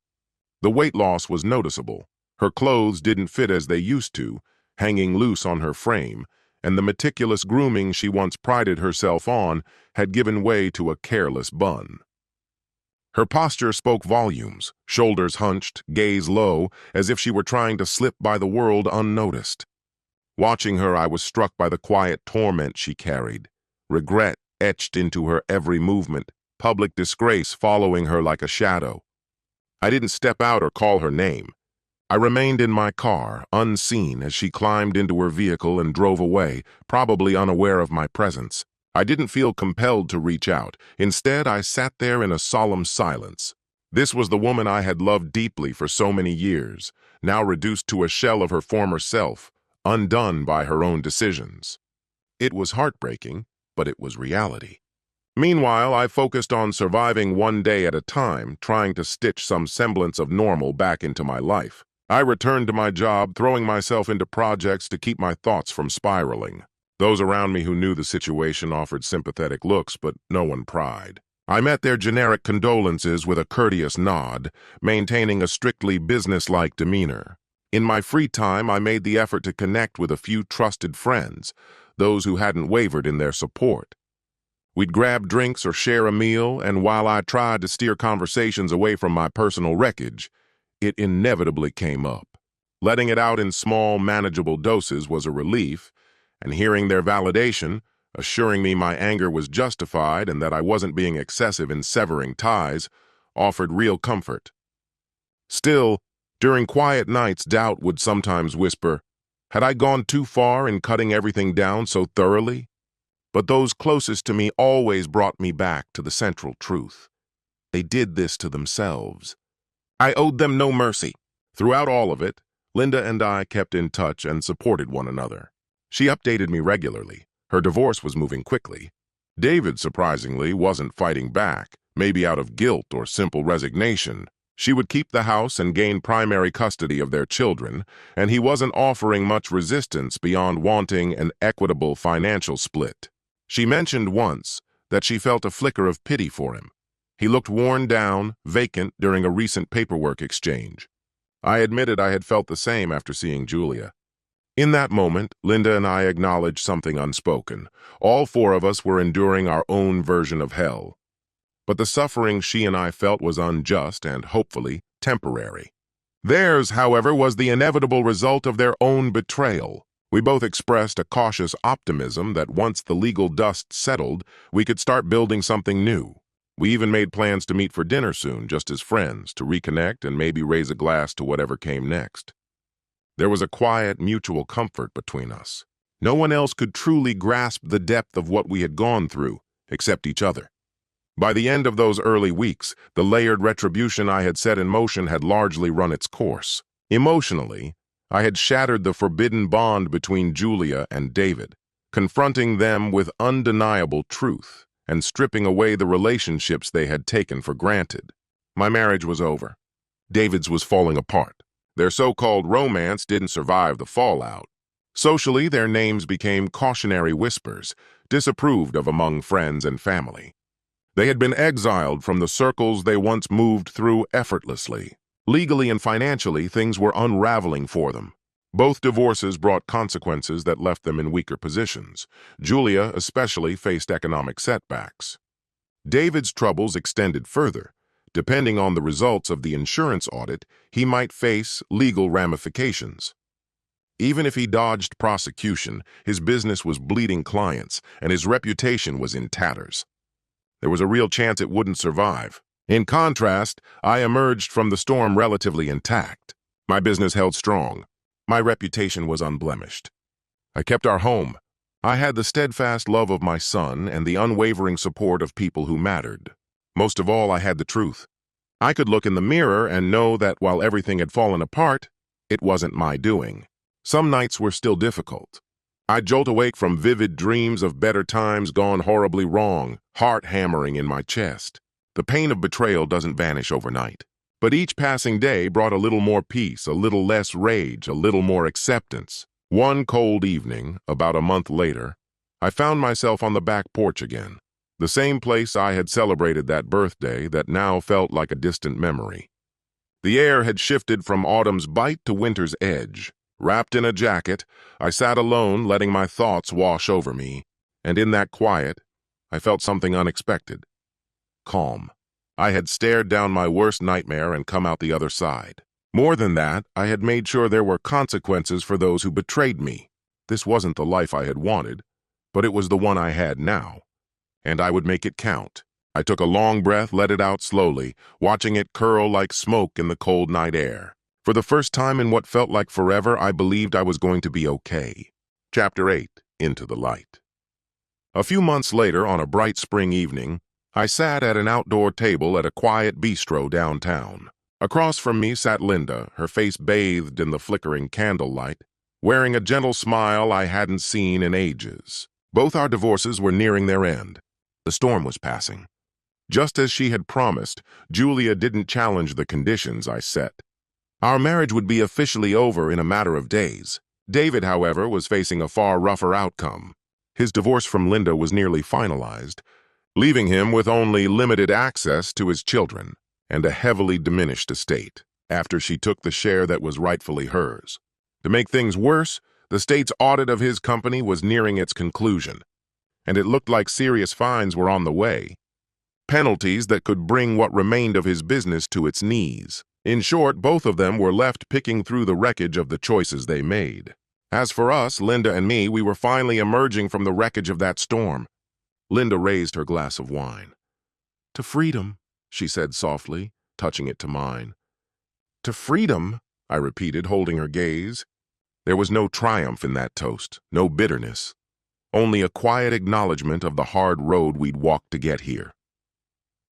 A: The weight loss was noticeable. Her clothes didn't fit as they used to, hanging loose on her frame, and the meticulous grooming she once prided herself on had given way to a careless bun. Her posture spoke volumes, shoulders hunched, gaze low, as if she were trying to slip by the world unnoticed. Watching her, I was struck by the quiet torment she carried, regret etched into her every movement, public disgrace following her like a shadow. I didn't step out or call her name. I remained in my car, unseen, as she climbed into her vehicle and drove away, probably unaware of my presence. I didn't feel compelled to reach out. Instead, I sat there in a solemn silence. This was the woman I had loved deeply for so many years, now reduced to a shell of her former self, undone by her own decisions. It was heartbreaking, but it was reality. Meanwhile, I focused on surviving one day at a time, trying to stitch some semblance of normal back into my life. I returned to my job, throwing myself into projects to keep my thoughts from spiraling. Those around me who knew the situation offered sympathetic looks, but no one pried. I met their generic condolences with a courteous nod, maintaining a strictly businesslike demeanor. In my free time, I made the effort to connect with a few trusted friends, those who hadn't wavered in their support. We'd grab drinks or share a meal, and while I tried to steer conversations away from my personal wreckage, it inevitably came up. Letting it out in small, manageable doses was a relief, and hearing their validation, assuring me my anger was justified and that I wasn't being excessive in severing ties, offered real comfort. Still, during quiet nights, doubt would sometimes whisper, had I gone too far in cutting everything down so thoroughly? But those closest to me always brought me back to the central truth. They did this to themselves. I owed them no mercy. Throughout all of it, Linda and I kept in touch and supported one another. She updated me regularly. Her divorce was moving quickly. David, surprisingly, wasn't fighting back, maybe out of guilt or simple resignation. She would keep the house and gain primary custody of their children, and he wasn't offering much resistance beyond wanting an equitable financial split. She mentioned once that she felt a flicker of pity for him. He looked worn down, vacant during a recent paperwork exchange. I admitted I had felt the same after seeing Julia. In that moment, Linda and I acknowledged something unspoken. All four of us were enduring our own version of hell. But the suffering she and I felt was unjust and, hopefully, temporary. Theirs, however, was the inevitable result of their own betrayal. We both expressed a cautious optimism that once the legal dust settled, we could start building something new. We even made plans to meet for dinner soon, just as friends, to reconnect and maybe raise a glass to whatever came next. There was a quiet, mutual comfort between us. No one else could truly grasp the depth of what we had gone through, except each other. By the end of those early weeks, the layered retribution I had set in motion had largely run its course. Emotionally, I had shattered the forbidden bond between Julia and David, confronting them with undeniable truth and stripping away the relationships they had taken for granted. My marriage was over. David's was falling apart. Their so-called romance didn't survive the fallout. Socially, their names became cautionary whispers, disapproved of among friends and family. They had been exiled from the circles they once moved through effortlessly. Legally and financially, things were unraveling for them. Both divorces brought consequences that left them in weaker positions. Julia especially faced economic setbacks. David's troubles extended further. Depending on the results of the insurance audit, he might face legal ramifications. Even if he dodged prosecution, his business was bleeding clients, and his reputation was in tatters. There was a real chance it wouldn't survive. In contrast, I emerged from the storm relatively intact. My business held strong. My reputation was unblemished. I kept our home. I had the steadfast love of my son and the unwavering support of people who mattered. Most of all, I had the truth. I could look in the mirror and know that while everything had fallen apart, it wasn't my doing. Some nights were still difficult. I jolt awake from vivid dreams of better times gone horribly wrong, heart hammering in my chest. The pain of betrayal doesn't vanish overnight. But each passing day brought a little more peace, a little less rage, a little more acceptance. One cold evening, about a month later, I found myself on the back porch again. The same place I had celebrated that birthday that now felt like a distant memory. The air had shifted from autumn's bite to winter's edge. Wrapped in a jacket, I sat alone, letting my thoughts wash over me, and in that quiet, I felt something unexpected. Calm. I had stared down my worst nightmare and come out the other side. More than that, I had made sure there were consequences for those who betrayed me. This wasn't the life I had wanted, but it was the one I had now, and I would make it count. I took a long breath, let it out slowly, watching it curl like smoke in the cold night air. For the first time in what felt like forever, I believed I was going to be okay. Chapter 8, Into the Light. A few months later, on a bright spring evening, I sat at an outdoor table at a quiet bistro downtown. Across from me sat Linda, her face bathed in the flickering candlelight, wearing a gentle smile I hadn't seen in ages. Both our divorces were nearing their end. The storm was passing. Just as she had promised, Julia didn't challenge the conditions I set. Our marriage would be officially over in a matter of days. David, however, was facing a far rougher outcome. His divorce from Linda was nearly finalized, leaving him with only limited access to his children and a heavily diminished estate after she took the share that was rightfully hers. To make things worse, the state's audit of his company was nearing its conclusion, and it looked like serious fines were on the way. Penalties that could bring what remained of his business to its knees. In short, both of them were left picking through the wreckage of the choices they made. As for us, Linda and me, we were finally emerging from the wreckage of that storm. Linda raised her glass of wine. "To freedom," she said softly, touching it to mine. "To freedom," I repeated, holding her gaze. There was no triumph in that toast, no bitterness, only a quiet acknowledgement of the hard road we'd walked to get here.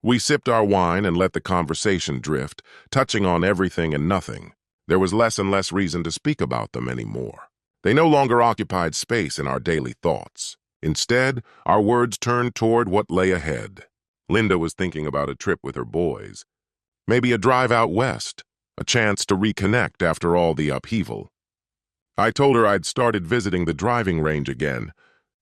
A: We sipped our wine and let the conversation drift, touching on everything and nothing. There was less and less reason to speak about them anymore. They no longer occupied space in our daily thoughts. Instead, our words turned toward what lay ahead. Linda was thinking about a trip with her boys. Maybe a drive out west, a chance to reconnect after all the upheaval. I told her I'd started visiting the driving range again,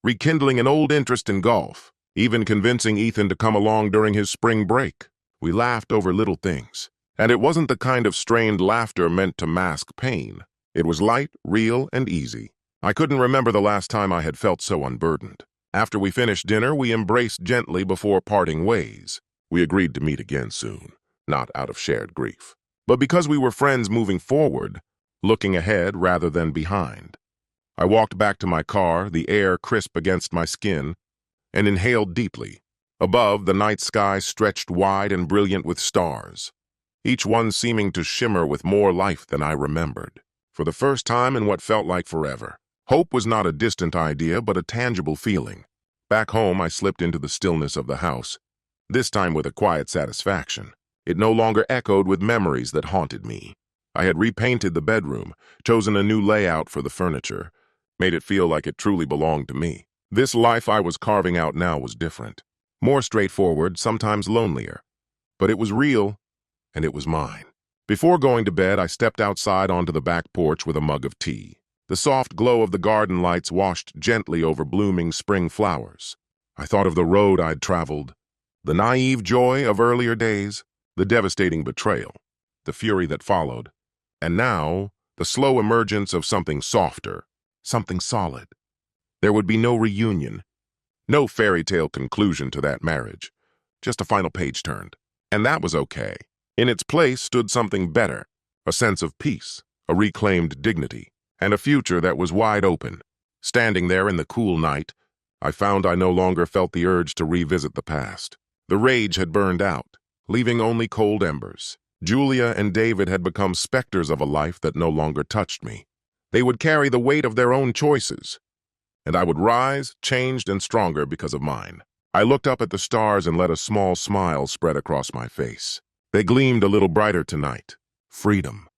A: rekindling an old interest in golf, even convincing Ethan to come along during his spring break. We laughed over little things, and it wasn't the kind of strained laughter meant to mask pain. It was light, real, and easy. I couldn't remember the last time I had felt so unburdened. After we finished dinner, we embraced gently before parting ways. We agreed to meet again soon, not out of shared grief, but because we were friends moving forward, looking ahead rather than behind. I walked back to my car, the air crisp against my skin, and inhaled deeply. Above, the night sky stretched wide and brilliant with stars, each one seeming to shimmer with more life than I remembered. For the first time in what felt like forever, hope was not a distant idea, but a tangible feeling. Back home, I slipped into the stillness of the house, this time with a quiet satisfaction. It no longer echoed with memories that haunted me. I had repainted the bedroom, chosen a new layout for the furniture, made it feel like it truly belonged to me. This life I was carving out now was different, more straightforward, sometimes lonelier. But it was real, and it was mine. Before going to bed, I stepped outside onto the back porch with a mug of tea. The soft glow of the garden lights washed gently over blooming spring flowers. I thought of the road I'd traveled, the naive joy of earlier days, the devastating betrayal, the fury that followed, and now the slow emergence of something softer, something solid. There would be no reunion, no fairy tale conclusion to that marriage, just a final page turned. And that was okay. In its place stood something better, a sense of peace, a reclaimed dignity, and a future that was wide open. Standing there in the cool night, I found I no longer felt the urge to revisit the past. The rage had burned out, leaving only cold embers. Julia and David had become specters of a life that no longer touched me. They would carry the weight of their own choices, and I would rise, changed and stronger because of mine. I looked up at the stars and let a small smile spread across my face. They gleamed a little brighter tonight. Freedom.